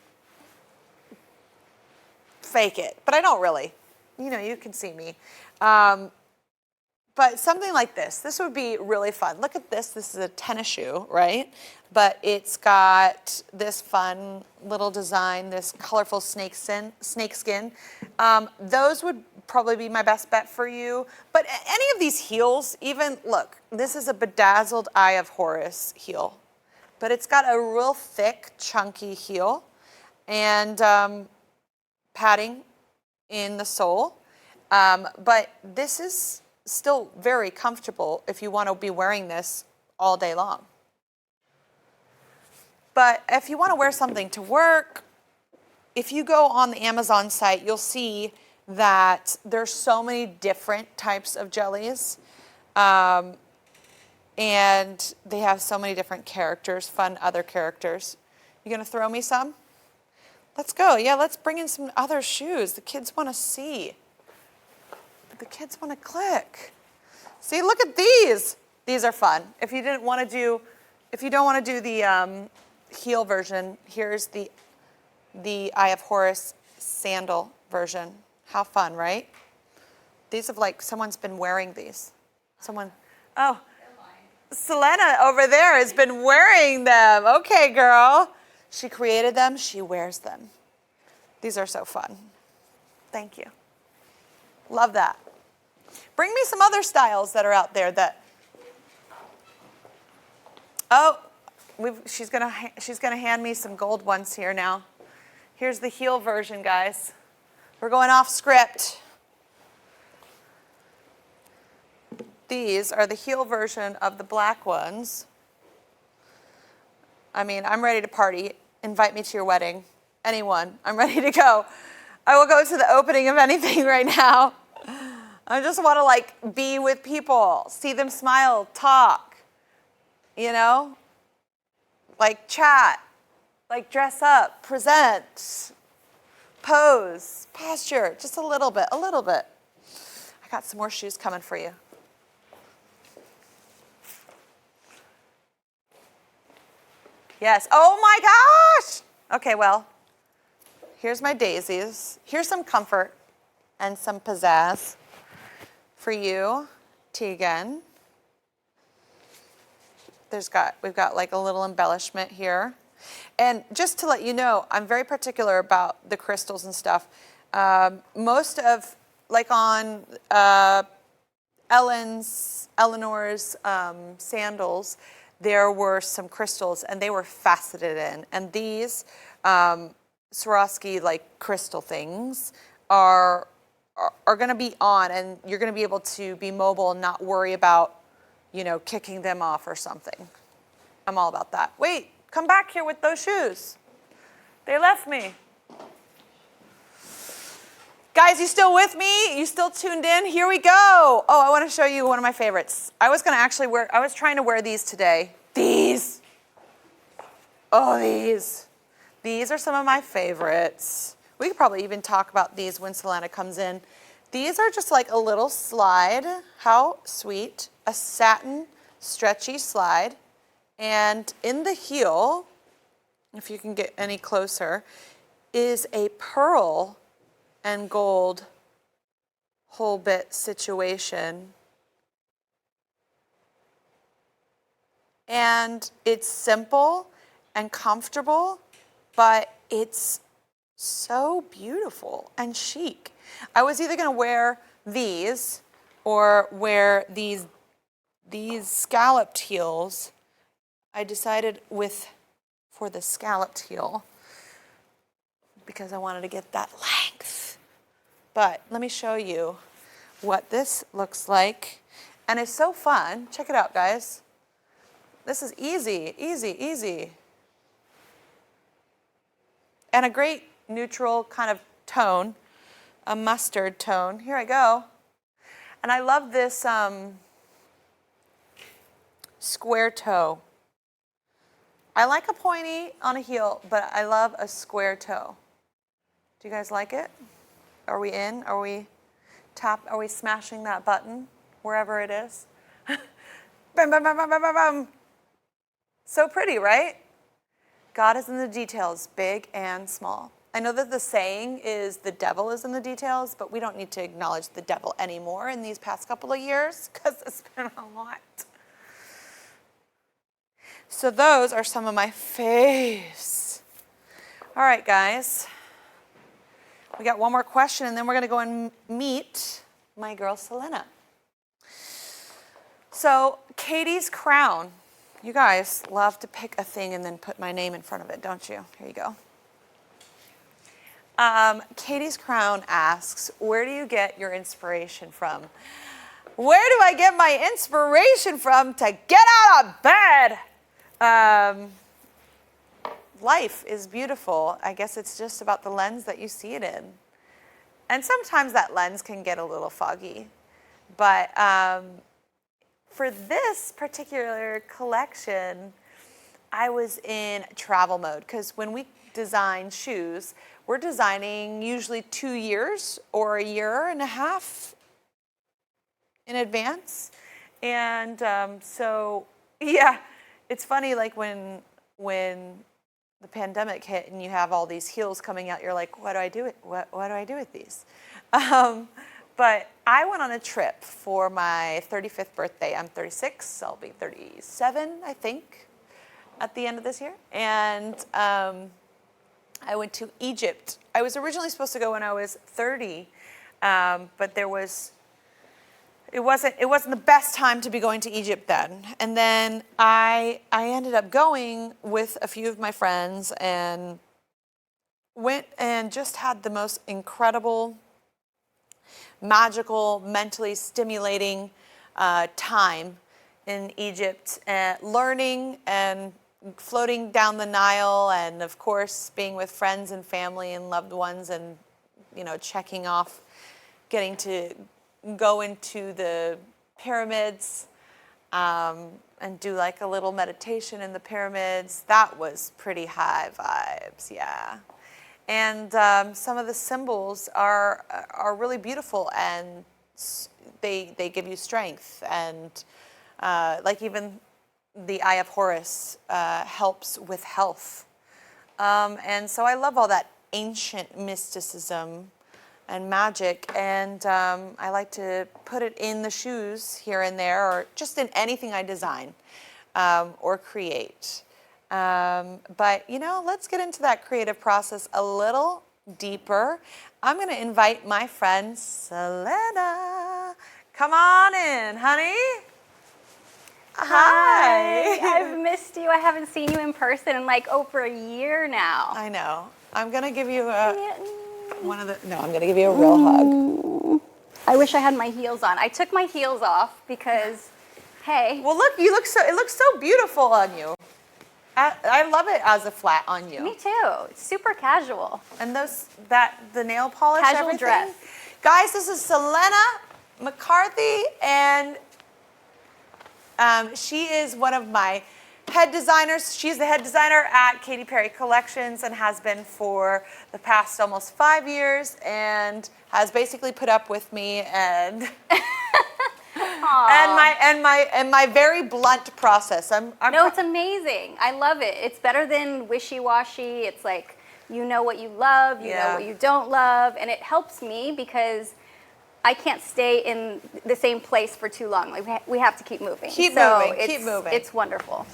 fake it. But I don't really. You can see me. But something like this would be really fun. Look at this. This is a tennis shoe, right? But it's got this fun little design, this colorful snakeskin. Those would probably be my best bet for you. But any of these heels, even, look, this is a bedazzled Eye of Horus heel. But it's got a real thick, chunky heel and padding in the sole. But this is still very comfortable if you want to be wearing this all day long. But if you want to wear something to work, if you go on the Amazon site, you'll see that there's so many different types of jellies. And they have so many different characters, fun other characters. You gonna throw me some? Let's go. Yeah, let's bring in some other shoes. The kids want to see. The kids want to click. See, look at these. These are fun. If you don't want to do the heel version, here's the Eye of Horus sandal version. How fun, right? These have someone's been wearing these. Oh, Selena over there has been wearing them. Okay, girl. She created them, she wears them. These are so fun. Thank you. Love that. Bring me some other styles that are out there that, she's gonna hand me some gold ones here now. Here's the heel version, guys. We're going off script. These are the heel version of the black ones. I mean, I'm ready to party. Invite me to your wedding. Anyone, I'm ready to go. I will go to the opening of anything right now. I just want to be with people, see them smile, talk, chat, dress up, present, pose, posture, just a little bit. I got some more shoes coming for you. Yes. Oh my gosh! Okay, well, here's my daisies. Here's some comfort and some pizzazz for you, Tegan. We've got a little embellishment here. And just to let you know, I'm very particular about the crystals and stuff. Most of, on Eleanor's sandals, there were some crystals and they were faceted in. And these Swarovski crystal things are going to be on, and you're going to be able to be mobile and not worry about, kicking them off or something. I'm all about that. Wait, come back here with those shoes. They left me. Guys, you still with me? You still tuned in? Here we go. Oh, I want to show you one of my favorites. I was trying to wear these today. These. Oh, these. These are some of my favorites. We could probably even talk about these when Selena comes in. These are just a little slide. How sweet. A satin stretchy slide. And in the heel, if you can get any closer, is a pearl and gold whole bit situation. And it's simple and comfortable, but it's so beautiful and chic. I was either gonna wear these or wear these scalloped heels. I decided for the scalloped heel because I wanted to get that length. But let me show you what this looks like. And it's so fun. Check it out, guys. This is easy, easy, easy. And a great neutral kind of tone, a mustard tone. Here I go. And I love this square toe. I like a pointy on a heel, but I love a square toe. Do you guys like it? Are we in? Are we smashing that button wherever it is? Bam, bam, bam, bam, bam, bam, bam. So pretty, right? God is in the details, big and small. I know that the saying is the devil is in the details, but we don't need to acknowledge the devil anymore in these past couple of years because it's been a lot. So those are some of my faves. All right, guys. We got one more question, and then we're going to go and meet my girl, Selena. So Katy's crown. You guys love to pick a thing and then put my name in front of it, don't you? Here you go. Katie's Crown asks, where do you get your inspiration from? Where do I get my inspiration from to get out of bed? Life is beautiful. I guess it's just about the lens that you see it in. And sometimes that lens can get a little foggy. But for this particular collection, I was in travel mode because when we design shoes, we're designing usually 2 years or a year and a half in advance. And so, yeah, it's funny, like when the pandemic hit and you have all these heels coming out, you're like, what do I do with these? But I went on a trip for my 35th birthday. I'm 36, I'll be 37, I think, at the end of this year. And I went to Egypt. I was originally supposed to go when I was 30, but it wasn't the best time to be going to Egypt then. And then I ended up going with a few of my friends and went and just had the most incredible, magical, mentally stimulating time in Egypt, learning and floating down the Nile, and of course being with friends and family and loved ones, and checking off getting to go into the pyramids and do like a little meditation in the pyramids. That was pretty high vibes, yeah. And some of the symbols are really beautiful, and they give you strength. And like even the Eye of Horus helps with health. And so I love all that ancient mysticism and magic, and I like to put it in the shoes here and there, or just in anything I design or create. But let's get into that creative process a little deeper. I'm going to invite my friend Selena. Come on in, honey. Hi. I've missed you. I haven't seen you in person in like over a year now. I know. I'm going to give you I'm going to give you a real hug. I wish I had my heels on. I took my heels off because, hey. Well, look, it looks so beautiful on you. I love it as a flat on you. Me too. It's super casual. And the nail polish, Casual everything. dress. Guys, this is Selena McCarthy, and she is one of my head designers. She's the head designer at Katy Perry Collections and has been for the past almost 5 years, and has basically put up with me and and my very blunt process. No, it's amazing. I love it. It's better than wishy-washy. It's like you know what you love, you know what you don't love, and it helps me because I can't stay in the same place for too long. Like we have to keep moving. Keep moving. It's wonderful.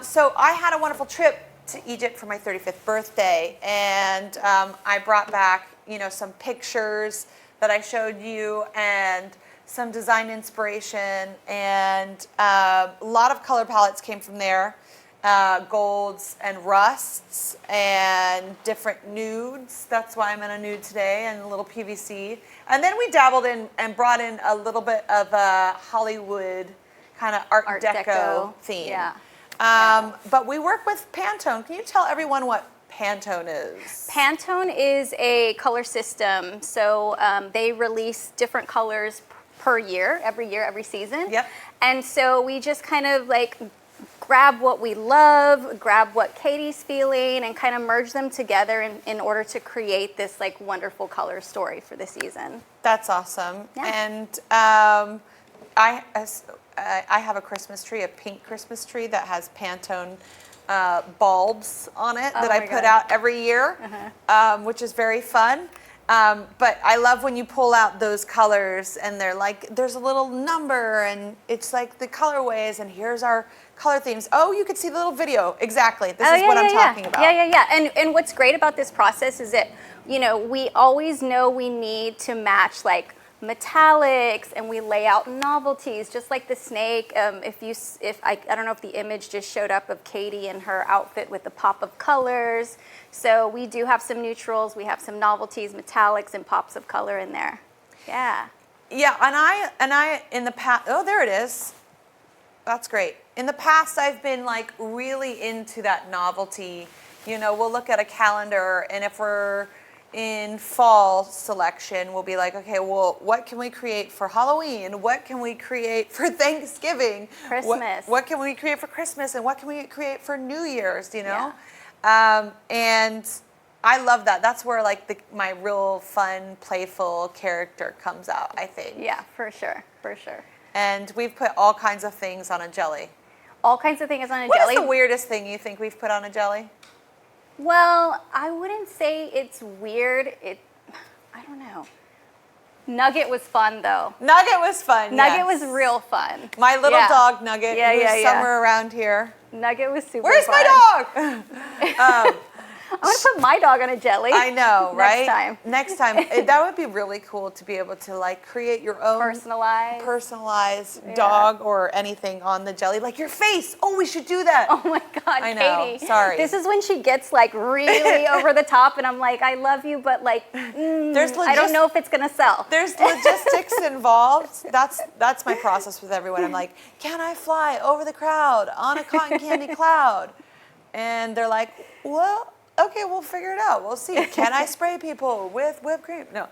So I had a wonderful trip to Egypt for my 35th birthday, and I brought back, some pictures that I showed you and some design inspiration, and a lot of color palettes came from there, golds and rusts and different nudes. That's why I'm in a nude today, and a little PVC. And then we dabbled in and brought in a little bit of a Hollywood kind of Art Deco theme. Yeah. But we work with Pantone. Can you tell everyone what Pantone is? Pantone is a color system. So they release different colors per year, every season. Yep. And so we just kind of like grab what we love, grab what Katie's feeling, and kind of merge them together in order to create this like wonderful color story for the season. That's awesome. Yeah. And I have a Christmas tree, a pink Christmas tree that has Pantone bulbs on it that I put out every year, which is very fun. But I love when you pull out those colors and they're like, there's a little number and it's like the colorways and here's our color themes. Oh, you could see the little video. Exactly. This is what I'm talking about. Yeah. And what's great about this process is that, we always know we need to match like metallics, and we lay out novelties, just like the snake. I don't know if the image just showed up of Katy in her outfit with the pop of colors. So we do have some neutrals, we have some novelties, metallics, and pops of color in there. Yeah. Yeah, and I in the past, oh, there it is. That's great. In the past, I've been like really into that novelty. You know, we'll look at a calendar, and if we're in fall selection, we'll be like, okay, well, what can we create for Halloween? What can we create for Thanksgiving? Christmas. What can we create for Christmas? And what can we create for New Year's, you know? And I love that. That's where like my real fun, playful character comes out, I think. Yeah, for sure, for sure. And we've put all kinds of things on a jelly. All kinds of things on a What jelly. is the weirdest thing you think we've put on a jelly? Well, I wouldn't say it's weird. I don't know. Nugget was fun though. Nugget was fun. Nugget yes. was real fun. My little dog Nugget, who's somewhere around here. Nugget was super Where's fun. my dog? I'm gonna put my dog on a jelly. I know, right? Next time. Next time. That would be really cool to be able to like create your own personalized dog or anything on the jelly, like your face. Oh, we should do that. Oh my God, I know. Katy. Sorry. This is when she gets like really over the top, and I'm like, I love you, but like, I don't know if it's gonna sell. There's logistics involved. That's my process with everyone. I'm like, can I fly over the crowd on a cotton candy cloud? And they're like, well, okay, we'll figure it out. We'll see. Can I spray people with whipped cream? No.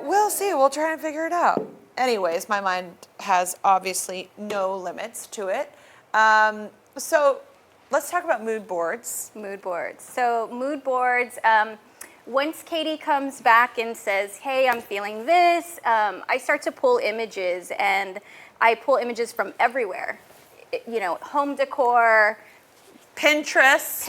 We'll see. We'll try and figure it out. Anyways, my mind has obviously no limits to it. So let's talk about mood boards. Mood boards. So mood boards, once Katy comes back and says, hey, I'm feeling this, I start to pull images, and I pull images from everywhere. You know, home decor, Pinterest.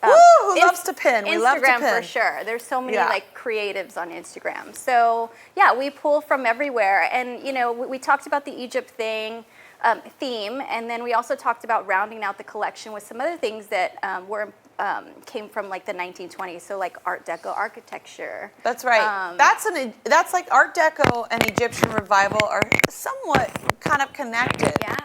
Woo, who loves to pin? We love to Instagram pin. for sure. There's so many like creatives on Instagram. So yeah, we pull from everywhere. And you know, we talked about the Egypt theme, and then we also talked about rounding out the collection with some other things that came from like the 1920s. So like Art Deco architecture. That's right. That's like Art Deco and Egyptian revival are somewhat kind of connected. Yeah.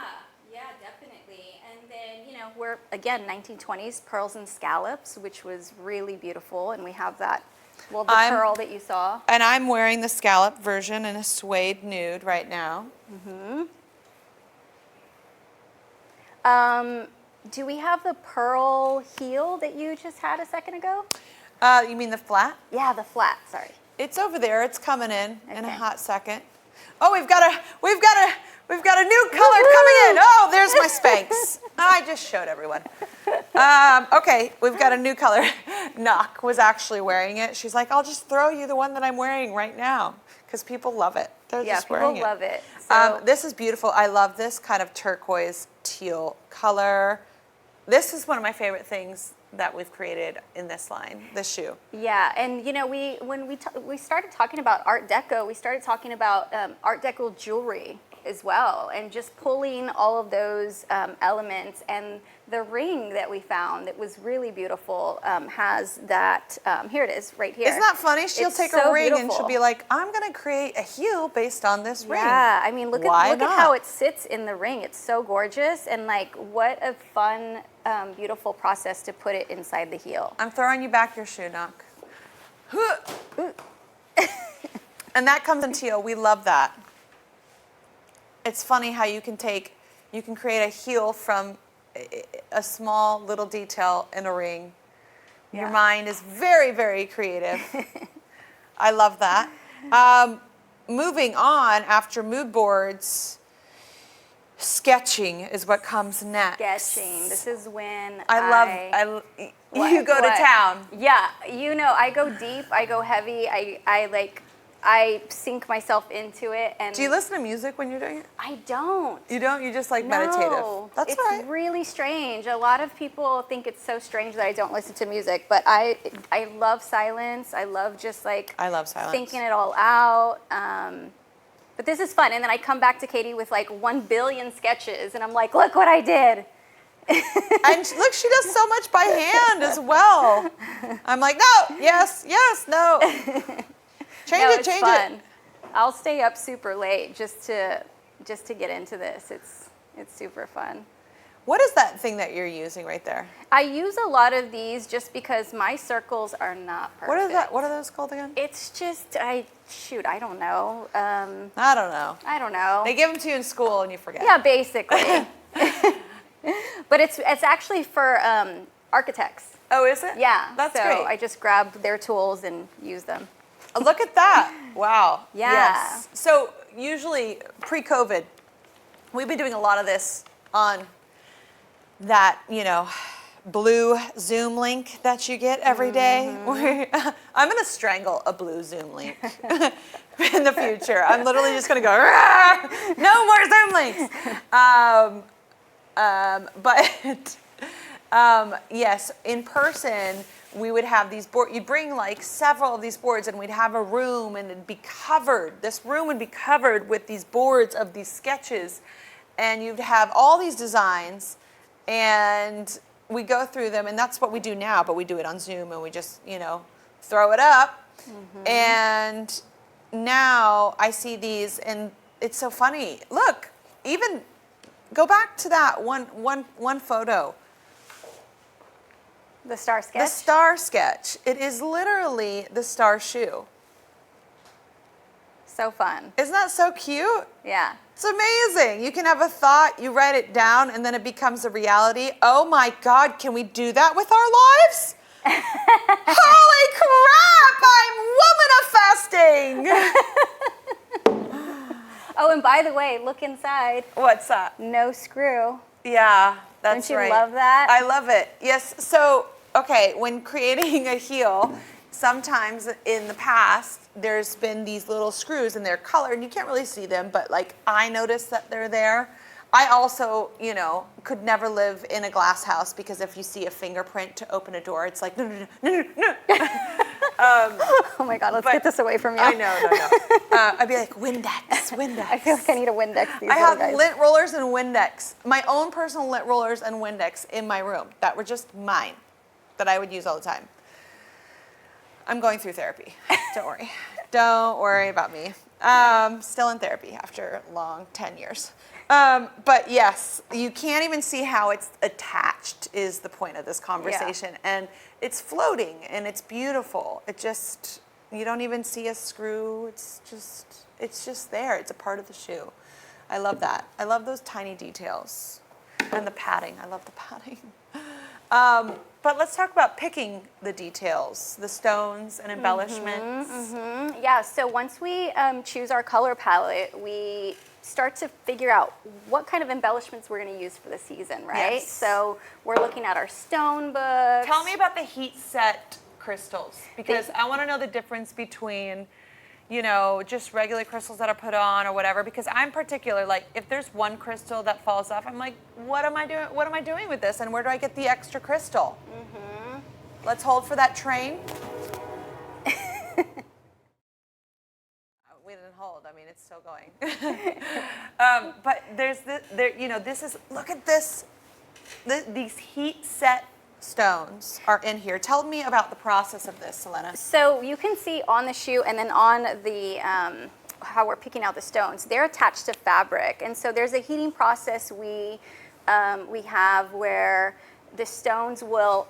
We're, again, 1920s pearls and scallops, which was really beautiful. And we have that, well, the pearl that you saw. And I'm wearing the scallop version in a suede nude right now. Do we have the pearl heel that you just had a second ago? You mean the flat? Yeah, the flat, sorry. It's over there. It's coming in a hot second. Oh, we've got a new color coming in. Oh, there's my Spanx. I just showed everyone. Okay, we've got a new color. Knock was actually wearing it. She's like, I'll just throw you the one that I'm wearing right now because people love it. They're just wearing it. Yeah, people love it. So, this is beautiful. I love this kind of turquoise teal color. This is one of my favorite things that we've created in this line, this shoe. Yeah, and you know, when we started talking about Art Deco, we started talking about Art Deco jewelry as well, and just pulling all of those elements. And the ring that we found that was really beautiful has that, here it is, right here. Isn't that funny? She'll take a ring and she'll be like, I'm gonna create a heel based on this ring. Yeah, I mean, look at how it sits in the ring. It's so gorgeous, and like, what a fun, beautiful process to put it inside the heel. I'm throwing you back your shoe, Knock. And that comes in teal. We love that. It's funny how you can create a heel from a small little detail in a ring. Yeah. Your mind is very, very creative. I love that. Moving on, after mood boards, sketching is what comes next. Sketching. This is when you go to town. Yeah, you know, I go deep, I go heavy, I sink myself into it. And do you listen to music when you're doing it? I don't. You don't? You just like meditative? That's it's right. It's really strange. A lot of people think it's so strange that I don't listen to music, but I love silence. I love just like thinking it all out. But this is fun. And then I come back to Katy with like 1 billion sketches, and I'm like, look what I did. And look, she does so much by hand as well. I'm like, no, yes, no. Change it. I'll stay up super late just to get into this. It's super fun. What is that thing that you're using right there? I use a lot of these just because my circles are not perfect. What is that? What are those called again? It's just I don't know. I don't know. I don't know. They give them to you in school and you forget. Yeah, basically. But it's actually for architects. Oh, is it? Yeah. That's so great. I just grab their tools and use them. Look at that. Wow. Yeah. Yes. So usually pre-COVID, we've been doing a lot of this on that, blue Zoom link that you get every day. I'm going to strangle a blue Zoom link in the future. I'm literally just going to go, "Rah! No more Zoom links." Yes, in person, we would have these boards. You'd bring like several of these boards and we'd have a room and it'd be covered. This room would be covered with these boards of these sketches. And you'd have all these designs and we go through them, and that's what we do now, but we do it on Zoom and we just, throw it up. And now I see these and it's so funny. Look, even go back to that one photo. The star sketch. The star sketch. It is literally the star shoe. So fun. Isn't that so cute? Yeah. It's amazing. You can have a thought, you write it down, and then it becomes a reality. Oh my God, can we do that with our lives? Holy crap, I'm womanifesting. Oh, and by the way, look inside. What's that? No screw. Yeah, that's Don't you right. love that? I love it. Yes. So, okay, when creating a heel, sometimes in the past, there's been these little screws and they're colored and you can't really see them, but like I noticed that they're there. I also, could never live in a glass house because if you see a fingerprint to open a door, it's like, no. Oh my God, let's get this away from you. I know. I'd be like, Windex. I feel like I need a Windex these I have days. lint rollers and Windex, my own personal lint rollers and Windex in my room that were just mine, that I would use all the time. I'm going through therapy. Don't worry. Don't worry about me. Still in therapy after a long 10 years. But yes, you can't even see how it's attached is the point of this conversation. Yeah. And it's floating and it's beautiful. You don't even see a screw. It's just there. It's a part of the shoe. I love that. I love those tiny details. And the padding. I love the padding. But let's talk about picking the details, the stones and embellishments. Yeah, so once we choose our color palette, we start to figure out what kind of embellishments we're going to use for the season, right? Yes. So we're looking at our stone books. Tell me about the heat set crystals, because I want to know the difference between, just regular crystals that are put on or whatever, because I'm particular, like if there's one crystal that falls off, I'm like, what am I doing with this and where do I get the extra crystal? Let's hold for that train. We didn't hold. I mean, it's still going. But look at this. These heat set stones are in here. Tell me about the process of this, Selena. So you can see on the shoe and then on the how we're picking out the stones, they're attached to fabric. And so there's a heating process we have where the stones will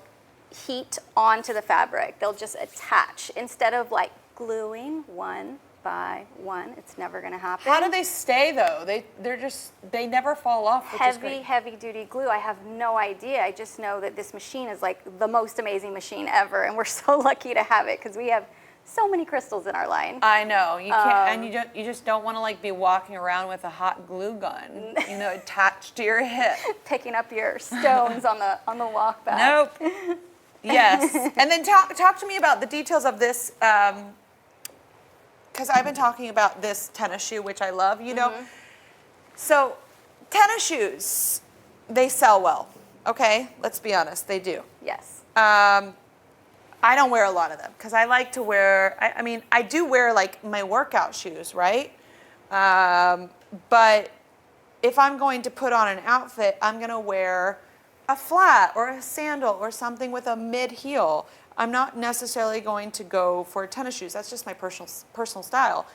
heat onto the fabric. They'll just attach instead of like gluing one by one. It's never going to happen. How do they stay though? They never fall off, which is great. Heavy duty glue. I have no idea. I just know that this machine is like the most amazing machine ever, and we're so lucky to have it because we have so many crystals in our line. I know you can't, and you just don't want to like be walking around with a hot glue gun, attached to your hip, picking up your stones on the walk back. Nope. Yes, and then talk to me about the details of this, because I've been talking about this tennis shoe, which I love. So tennis shoes, they sell well. Okay, let's be honest, they do. Yes. I don't wear a lot of them because I like to wear, I do wear like my workout shoes, right? But if I'm going to put on an outfit, I'm going to wear a flat or a sandal or something with a mid heel. I'm not necessarily going to go for tennis shoes. That's just my personal style.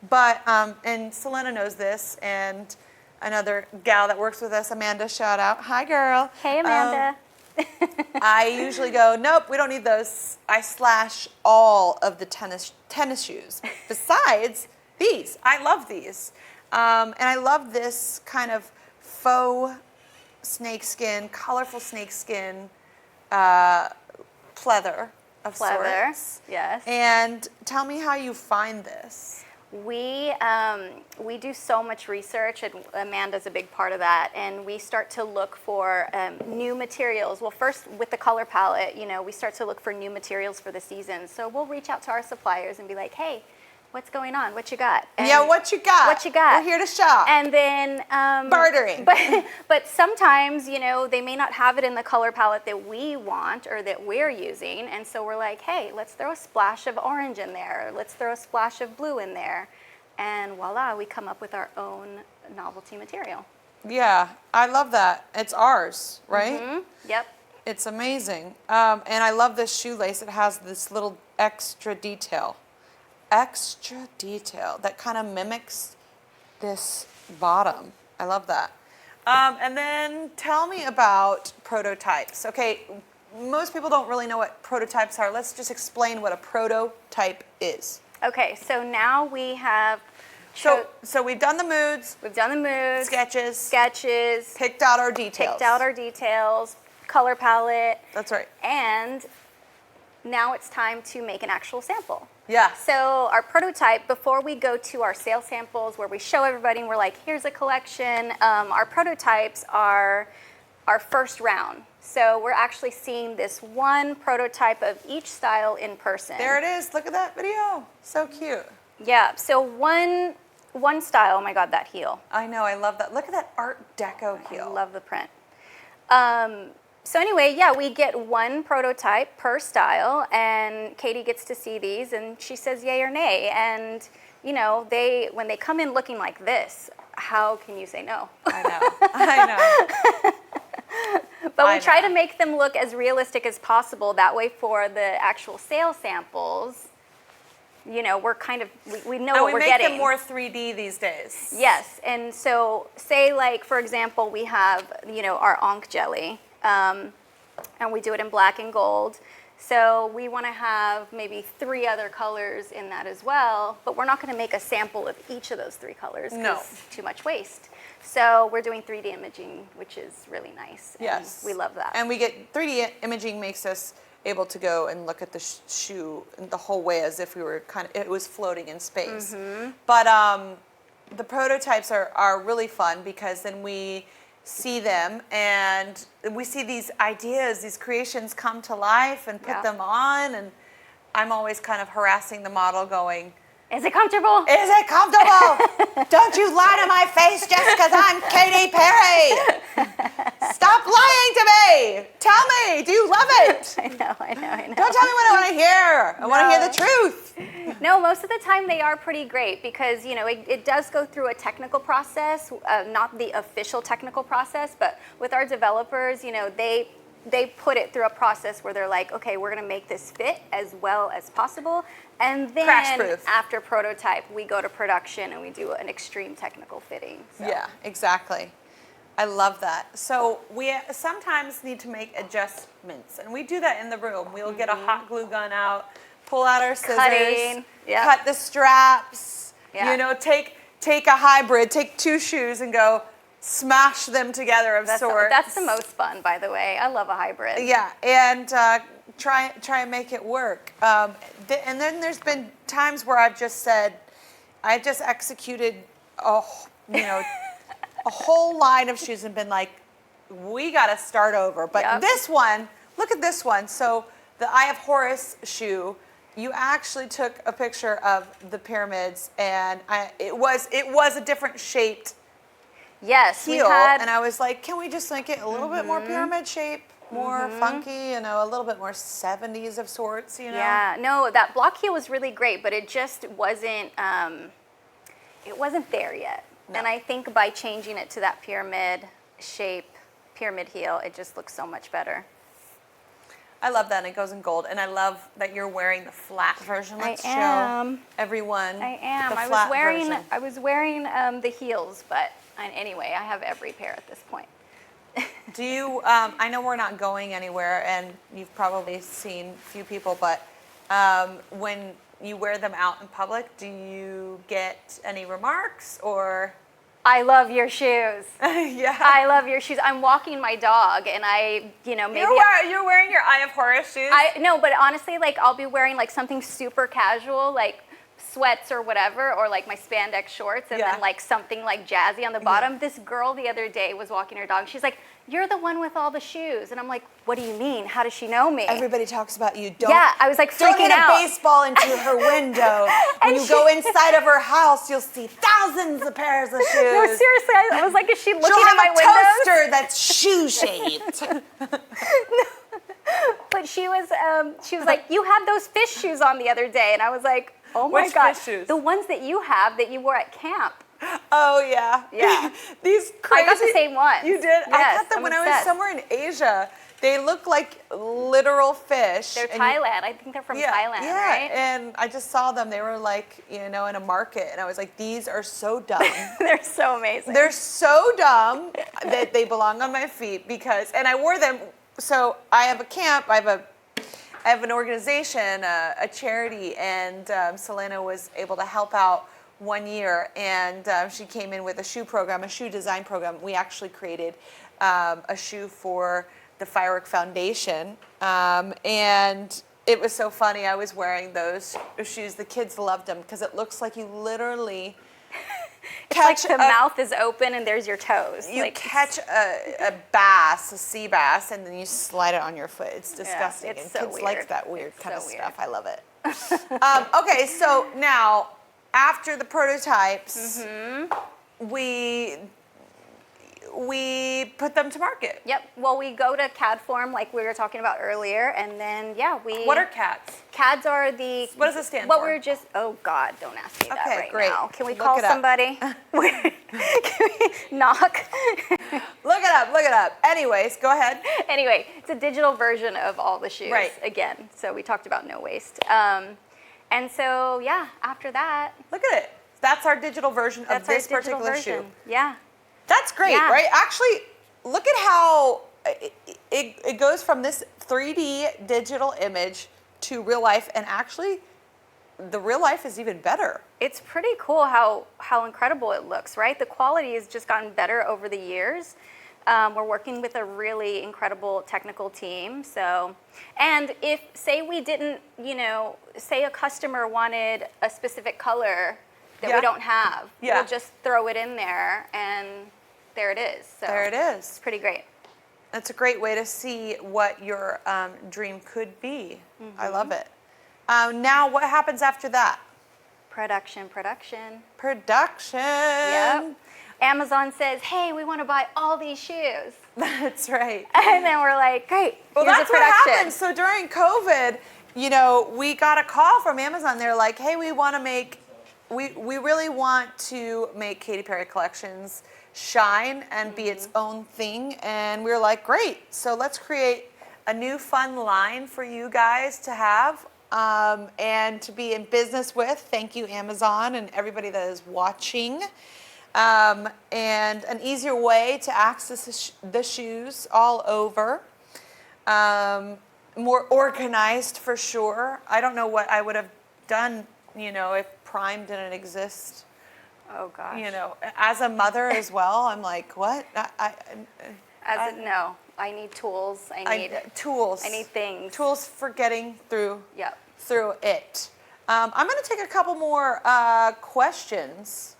But, and Selena knows this, and another gal that works with us, Amanda, shout out. Hi, girl. Hey, Amanda. I usually go, nope, we don't need those. I slash all of the tennis shoes. Besides these, I love these. And I love this kind of faux snakeskin, colorful snakeskin pleather of sorts. Yes. And tell me how you find this. We do so much research, and Amanda's a big part of that. And we start to look for new materials. Well, first with the color palette, we start to look for new materials for the season. So we'll reach out to our suppliers and be like, "Hey, what's going on? What you got?" And yeah, what you got? What you got? We're here to shop. And then bartering. But sometimes, they may not have it in the color palette that we want or that we're using. And so we're like, hey, let's throw a splash of orange in there. Or let's throw a splash of blue in there. And voila, we come up with our own novelty material. Yeah, I love that. It's ours, right? Mm-hmm. Yep. It's amazing. And I love this shoelace. It has this little extra detail that kind of mimics this bottom. I love that. And then tell me about prototypes. Okay, most people don't really know what prototypes are. Let's just explain what a prototype is. Okay, so now we have So we've done the moods, we've done the moods, sketches, picked out our details, color palette. That's right. And now it's time to make an actual sample. Yeah. So our prototype, before we go to our sale samples where we show everybody and we're like, here's a collection, our prototypes are our first round. So we're actually seeing this one prototype of each style in person. There it is. Look at that video. So cute. Yeah, so one style, oh my God, that heel. I know, I love that. Look at that Art Deco heel. I love the print. So anyway, yeah, we get one prototype per style, and Katy gets to see these, and she says yay or nay. And when they come in looking like this, how can you say no? I know. But we try to make them look as realistic as possible. That way, for the actual sale samples, we're kind of we know what we're getting. And we make them more 3D these days. Yes, and so say like for example, we have our Ankh jelly. And we do it in black and gold. So we want to have maybe 3 other colors in that as well, but we're not going to make a sample of each of those 3 colors because too much waste. So we're doing 3D imaging, which is really nice. Yes. We love that. And we get 3D imaging makes us able to go and look at the shoe the whole way as if we were it was floating in space. Mm-hmm. But the prototypes are really fun because then we see them and we see these ideas, these creations come to life and put them on, and I'm always kind of harassing the model going, is it comfortable? Is it comfortable? Don't you lie to my face just because I'm Katy Perry. Stop lying to me. Tell me, do you love it? I know. Don't tell me what I want to hear. I want to hear the truth. No, most of the time they are pretty great because, it does go through a technical process, not the official technical process, but with our developers, they put it through a process where they're like, okay, we're going to make this fit as well as possible. And then after prototype, we go to production and we do an extreme technical fitting. So. Yeah, exactly. I love that. So we sometimes need to make adjustments, and we do that in the room. We'll get a hot glue gun out, pull out our scissors, cut the straps, take a hybrid, take 2 shoes and go smash them together of sorts. That's the most fun, by the way. I love a hybrid. Yeah, and try and make it work. And then there's been times where I've just executed a whole line of shoes and been like, we got to start over. But this one, look at this one. So the Eye of Horus shoe, you actually took a picture of the pyramids, and it was a different shaped heel, and I was like, can we just make it a little bit more pyramid shape, more funky, a little bit more 70s of sorts, Yeah, no, that block heel was really great, but it just wasn't, it wasn't there yet. No. And I think by changing it to that pyramid shape, pyramid heel, it just looks so much better. I love that, and it goes in gold. And I love that you're wearing the flat version. Let's show everyone I am. the I flat was version. wearing the heels, but anyway, I have every pair at this point. Do you, I know we're not going anywhere, and you've probably seen a few people, but when you wear them out in public, do you get any remarks or? I love your shoes. Yeah. I love your shoes. I'm walking my dog, and maybe You're wearing your Eye of Horus shoes? no, but honestly, like I'll be wearing like something super casual, like sweats or whatever, or like my spandex shorts, and then like something like jazzy on the bottom. This girl the other day was walking her dog. She's like, "You're the one with all the shoes," and I'm like, "What do you mean? How does she know me?" Everybody talks about you. Yeah, I was like Don't freaking hit out. a baseball into her window. When you go inside of her house, you'll see thousands of pairs of shoes. No, seriously, I was like, "Is she looking She'll at my have a windows?" toaster that's shoe shaped. But she was like, "You had those fish shoes on the other day," and I was like, "Oh my Which god, fish shoes? the ones that you have that you wore at camp." Oh yeah, Yeah. These crazy. I got the same ones. You did? I Yes, got them I'm when I was obsessed. somewhere in Asia. They look like literal fish. They're and Thailand. I think they're from Thailand, yeah, right? and I just saw them. They were like, in a market, and I was like, these are so dumb. They're so amazing. They're so dumb that they belong on my feet and I wore them. So I have a camp. I have an organization, a charity, and Selena was able to help out one year, and she came in with a shoe program, a shoe design program. We actually created a shoe for the Firework Foundation, and it was so funny. I was wearing those shoes. The kids loved them because it looks like you literally It's like the mouth is open and there's your toes. You like, catch a bass, a sea bass, and then you slide it on your foot. It's disgusting. it's and so kids weird. like that weird It's kind so of weird. stuff. I love it. Okay, so now after the prototypes, we put them to market. Yep. Well, we go to CAD form like we were talking about earlier, and then we. What are CADs? CADs are the. What does it stand what for? we were just. Oh God, don't ask me that Okay, right great. now. Can we Look call it up. somebody? Can we knock? Look it up. Look it up. Anyways, go ahead. Anyway, it's a digital version of all the shoes. Right. Again, so we talked about no waste. And so after that. Look at it. That's our digital version That's of our this digital particular version. shoe. Yeah. That's great, Yeah. right? Actually, look at how it goes from this 3D digital image to real life, and actually, the real life is even better. It's pretty cool how incredible it looks, right? The quality has just gotten better over the years. We're working with a really incredible technical team. So, and if, say we didn't, say a customer wanted a specific color that we don't have, we'll just throw it in there and there it is. So There it is. it's pretty great. That's a great way to see what your dream could be. I love it. Now, what happens after that? Production. Production. Yep. Amazon says, hey, we want to buy all these shoes. That's right. And then we're like, great, Well, here's that's a what production. happened. So during COVID, we got a call from Amazon. They're like, hey, we want to we really want to make Katy Perry Collections shine and be its own thing. And we were like, great. So let's create a new fun line for you guys to have and to be in business with. Thank you, Amazon, and everybody that is watching. And an easier way to access the shoes all over. More organized for sure. I don't know what I would have done, if Prime didn't exist. Oh gosh. As a mother as well, I'm like, what? No, I need tools. I need tools. I need things. Tools for getting through Yep. it. I'm going to take a couple more questions.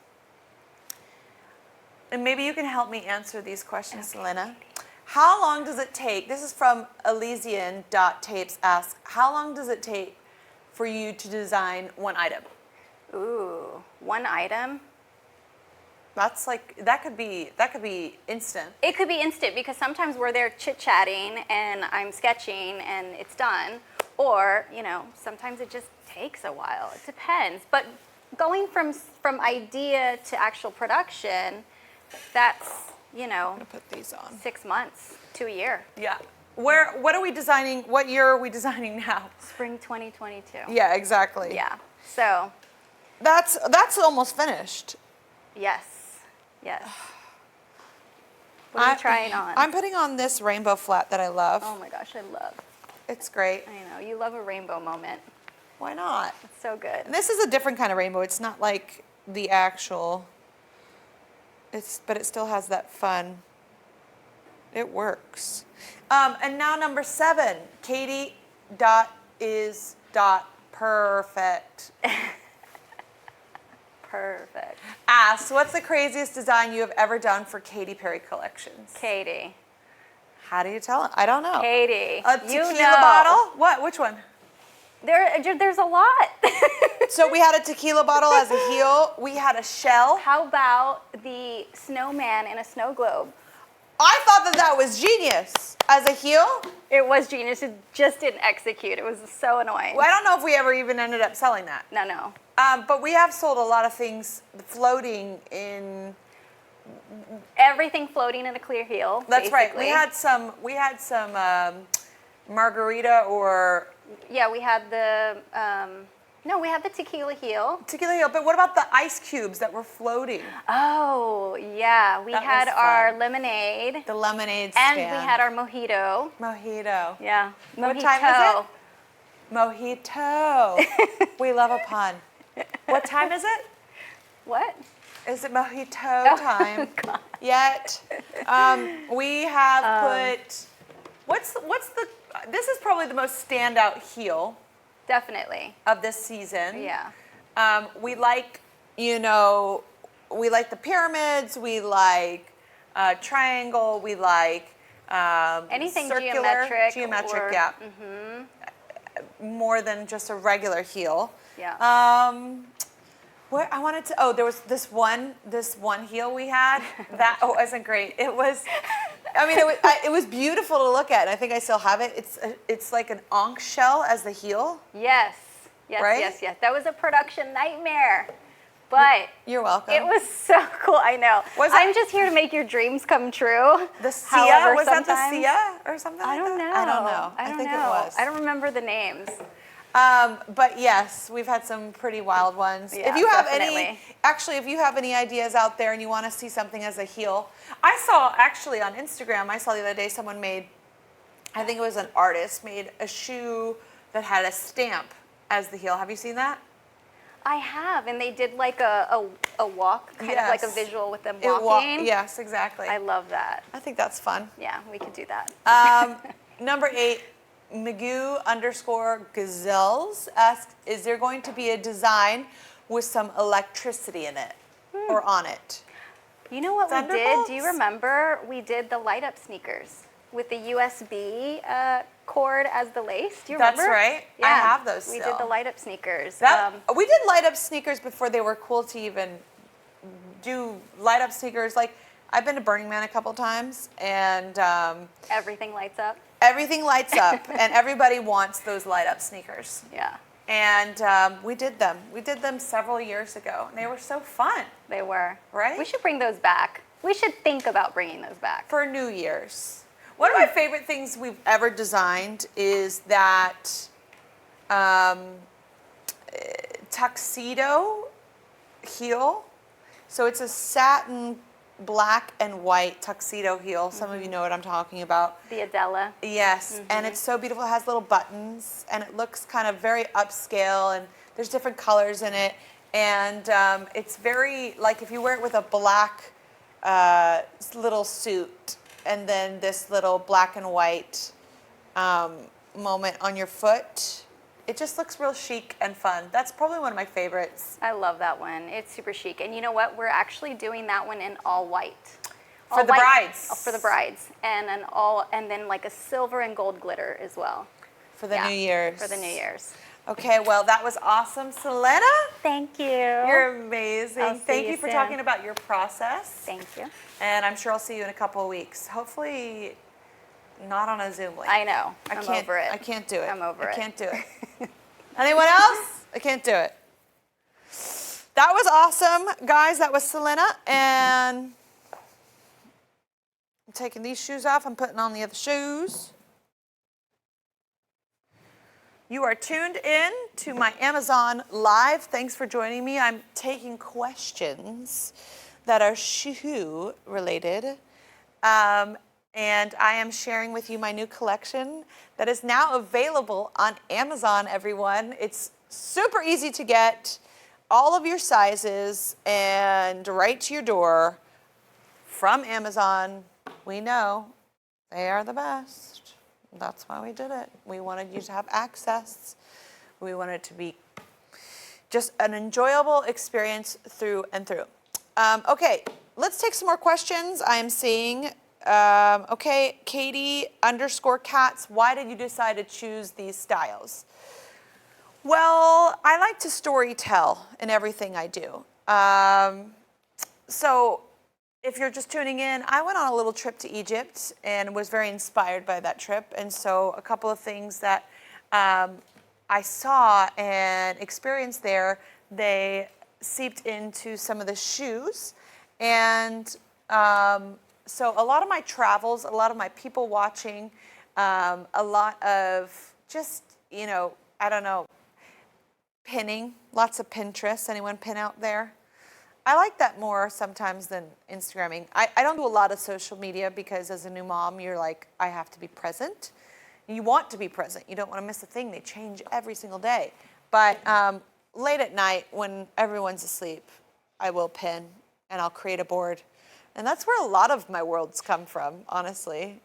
And maybe you can help me answer these questions, Selena. How long does it take? This is from Elysian.tapes asks, how long does it take for you to design one item? Ooh, one item. That's that could be instant. It could be instant because sometimes we're there chit-chatting and I'm sketching and it's done. Or, sometimes it just takes a while. It depends. But going from idea to actual production, that's, I'm gonna put these on. 6 months to a year. Yeah. what are we designing? What year are we designing now? Spring 2022. Yeah, exactly. Yeah. So, That's almost finished. yes. Yes. What are you trying on? I'm putting on this rainbow flat that I love. Oh my gosh, I love. It's great. I know. You love a rainbow moment. Why not? It's so good. And this is a different kind of rainbow. It's not like the actual. But it still has that fun. It works. And now number 7, Katy is perfect. Perfect. Asks, what's the craziest design you have ever done for Katy Perry collections? Katy. How do you tell it? I don't know. Katy. A tequila bottle? What? Which one? There's a lot. So we had a tequila bottle as a heel. We had a shell. How about the snowman in a snow globe? I thought that was genius. As a heel? It was genius. It just didn't execute. It was so annoying. Well, I don't know if we ever even ended up selling that. No. But we have sold a lot of things floating in. Everything floating in a clear heel. That's right. basically. We had some margarita or Yeah, we had the we had the tequila heel. tequila heel. But what about the ice cubes that were floating? Oh yeah, we That had was our fun. lemonade The lemonade and stand. we had our mojito. mojito. Yeah, What mojito. time is it? Mojito. We love a pun. What time is it? What? Is it mojito time yet? We have put. What's the? This is probably the most standout heel Definitely. of this season. Yeah. We like, we like the pyramids. We like triangle. We like Anything circular, geometric or- yeah. More than just a regular heel. Yeah. Where I wanted to. Oh, there was this one heel we had that wasn't great. It was. I mean, it was beautiful to look at, and I think I still have it. It's like an ankh shell as the heel. Yes. Yes. Right? Yes. That was a production nightmare, but You're welcome. it was so cool. I know. Was I'm it- just here to make your dreams come true. The Sia? However, Was that the sometimes- Sia or something I like don't know. that? I don't know. I don't think know. it was. I don't remember the names. But yes, we've had some pretty wild ones. Yeah, if you have definitely. if you have any ideas out there and you want to see something as a heel, I saw actually on Instagram, I saw the other day someone made, I think it was an artist, made a shoe that had a stamp as the heel. Have you seen that? I have, and they did like a walk, kind of like a Yes. visual with them It walking. yes, exactly. I love that. I think that's fun. Yeah, we could do that. Number 8, Magoo_Gazelles asks, is there going to be a design with some electricity in it or on it? You know what we did? Thunderbolts? Do you remember we did the light up sneakers with the USB cord as the lace? Do you That's remember? right. I have those We still. did the light up sneakers. We did light up sneakers before they were cool to even do light up sneakers. Like, I've been to Burning Man a couple times, and Everything lights up. everything lights up, and everybody wants those light up sneakers. Yeah, And we did them. We did them several years ago, and they were so fun they were. Right? We should bring those back. We should think about bringing those back. for New Year's. One of my favorite things we've ever designed is that tuxedo heel. So it's a satin black and white tuxedo heel. Some of you know what I'm talking about. The Adela. Yes, and it's so beautiful. It has little buttons, and it looks kind of very upscale, and there's different colors in it. And it's very, like if you wear it with a black little suit, and then this little black and white moment on your foot, it just looks real chic and fun. That's probably one of my favorites. I love that one. It's super chic. And you know what? We're actually doing that one in all white. For All the white- brides. oh, for the brides. And then like a silver and gold glitter as well. For the Yeah, New Year's. For the New Year's. Okay, well, that was awesome. Selena, Thank you. you're amazing. I'll see Thank you you for soon. talking about your process. Thank you. And I'm sure I'll see you in a couple of weeks. Hopefully not on a Zoom link. I know. I I'm can't, over it. I can't do it. I'm over I it. can't do it. Anyone else? I can't do it. That was awesome, guys. That was Selena. And I'm taking these shoes off. I'm putting on the other shoes. You are tuned in to my Amazon Live. Thanks for joining me. I'm taking questions that are shoe related. And I am sharing with you my new collection that is now available on Amazon, everyone. It's super easy to get, all of your sizes, and right to your door from Amazon. We know they are the best. That's why we did it. We wanted you to have access. We wanted it to be just an enjoyable experience through and through. Okay, let's take some more questions. I am seeing, okay, Katie_cats, why did you decide to choose these styles? Well, I like to story tell in everything I do. So if you're just tuning in, I went on a little trip to Egypt and was very inspired by that trip. And so a couple of things that I saw and experienced there, they seeped into some of the shoes. And so a lot of my travels, a lot of my people watching, a lot of just, you know, I don't know, pinning, lots of Pinterest. Anyone pin out there? I like that more sometimes than Instagramming. I don't do a lot of social media because as a new mom, you're like, I have to be present. You want to be present. You don't want to miss a thing. They change every single day. But late at night when everyone's asleep, I will pin and I'll create a board. And that's where a lot of my worlds come from, honestly.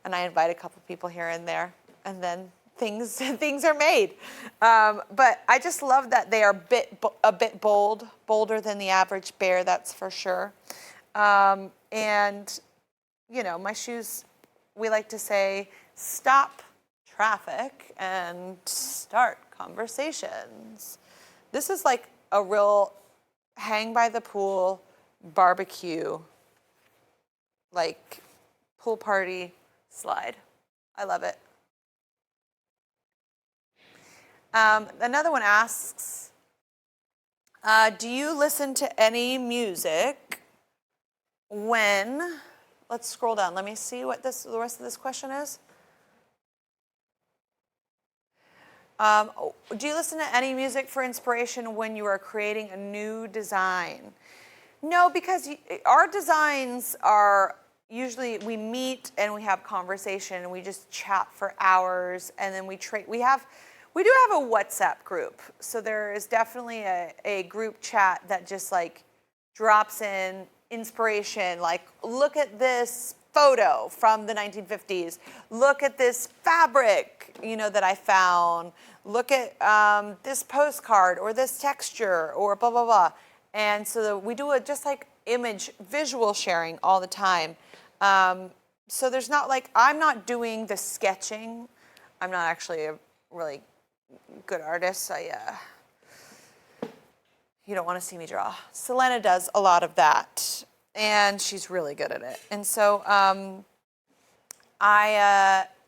And I invite a couple people here and there, and then things are made. But I just love that they are a bit bolder than the average bear, that's for sure. And, you know, my shoes, we like to say, stop traffic and start conversations. This is like a real hang by the pool, barbecue, like pool party slide. I love it. Another one asks, do you listen to any music when, let's scroll down. Let me see what the rest of this question is. Do you listen to any music for inspiration when you are creating a new design? No, because our designs are usually, we meet and we have conversation and we just chat for hours, and then we do have a WhatsApp group. So there is definitely a group chat that just like drops in inspiration, like look at this photo from the 1950s, look at this fabric, you know, that I found, look at this postcard or this texture or blah, blah, blah. And so we do it just like visual sharing all the time. So there's not like, I'm not doing the sketching. I'm not actually a really good artist. You don't want to see me draw. Selena does a lot of that, and she's really good at it. And so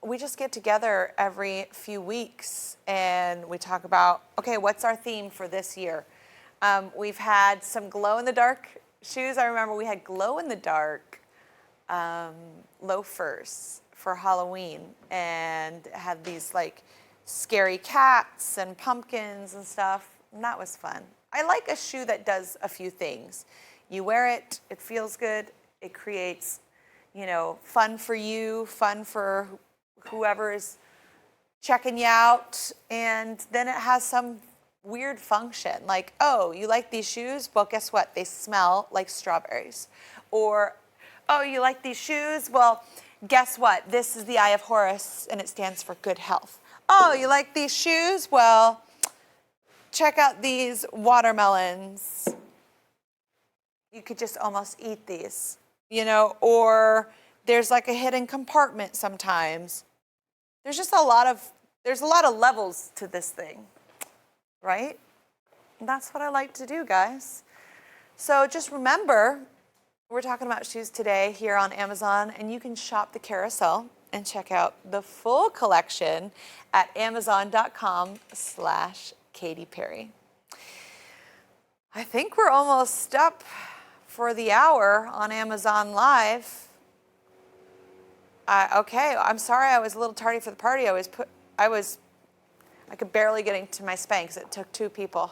we just get together every few weeks and we talk about, okay, what's our theme for this year? We've had some glow-in-the-dark shoes. I remember we had glow-in-the-dark loafers for Halloween, and had these like scary cats and pumpkins and stuff, and that was fun. I like a shoe that does a few things. You wear it, it feels good, it creates, you know, fun for you, fun for whoever is checking you out, and then it has some weird function, like, oh, you like these shoes? Well, guess what? They smell like strawberries. Or, oh, you like these shoes? Well, guess what? This is the Eye of Horus, and it stands for good health. Oh, you like these shoes? Well, check out these watermelons. You could just almost eat these, you know, or there's like a hidden compartment sometimes. There's just a lot of levels to this thing, right? And that's what I like to do, guys. So just remember, we're talking about shoes today here on Amazon, and you can shop the carousel and check out the full collection at amazon.com/Katy Perry. I think we're almost up for the hour on Amazon Live. Okay, I'm sorry I was a little tardy for the party. I I could barely get into my Spanx. It took 2 people.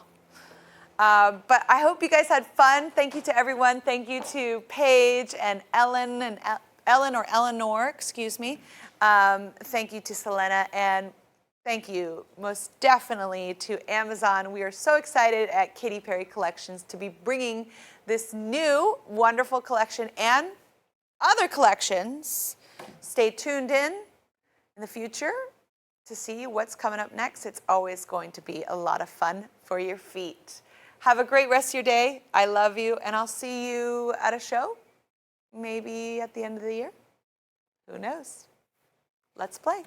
But I hope you guys had fun. Thank you to everyone. Thank you to Paige and Ellen and Ellen or Eleanor, excuse me. Thank you to Selena, and thank you most definitely to Amazon. We are so excited at Katy Perry Collections to be bringing this new wonderful collection and other collections. Stay tuned in the future to see what's coming up next. It's always going to be a lot of fun for your feet. Have a great rest of your day. I love you, and I'll see you at a show, maybe at the end of the year. Who knows? Let's play.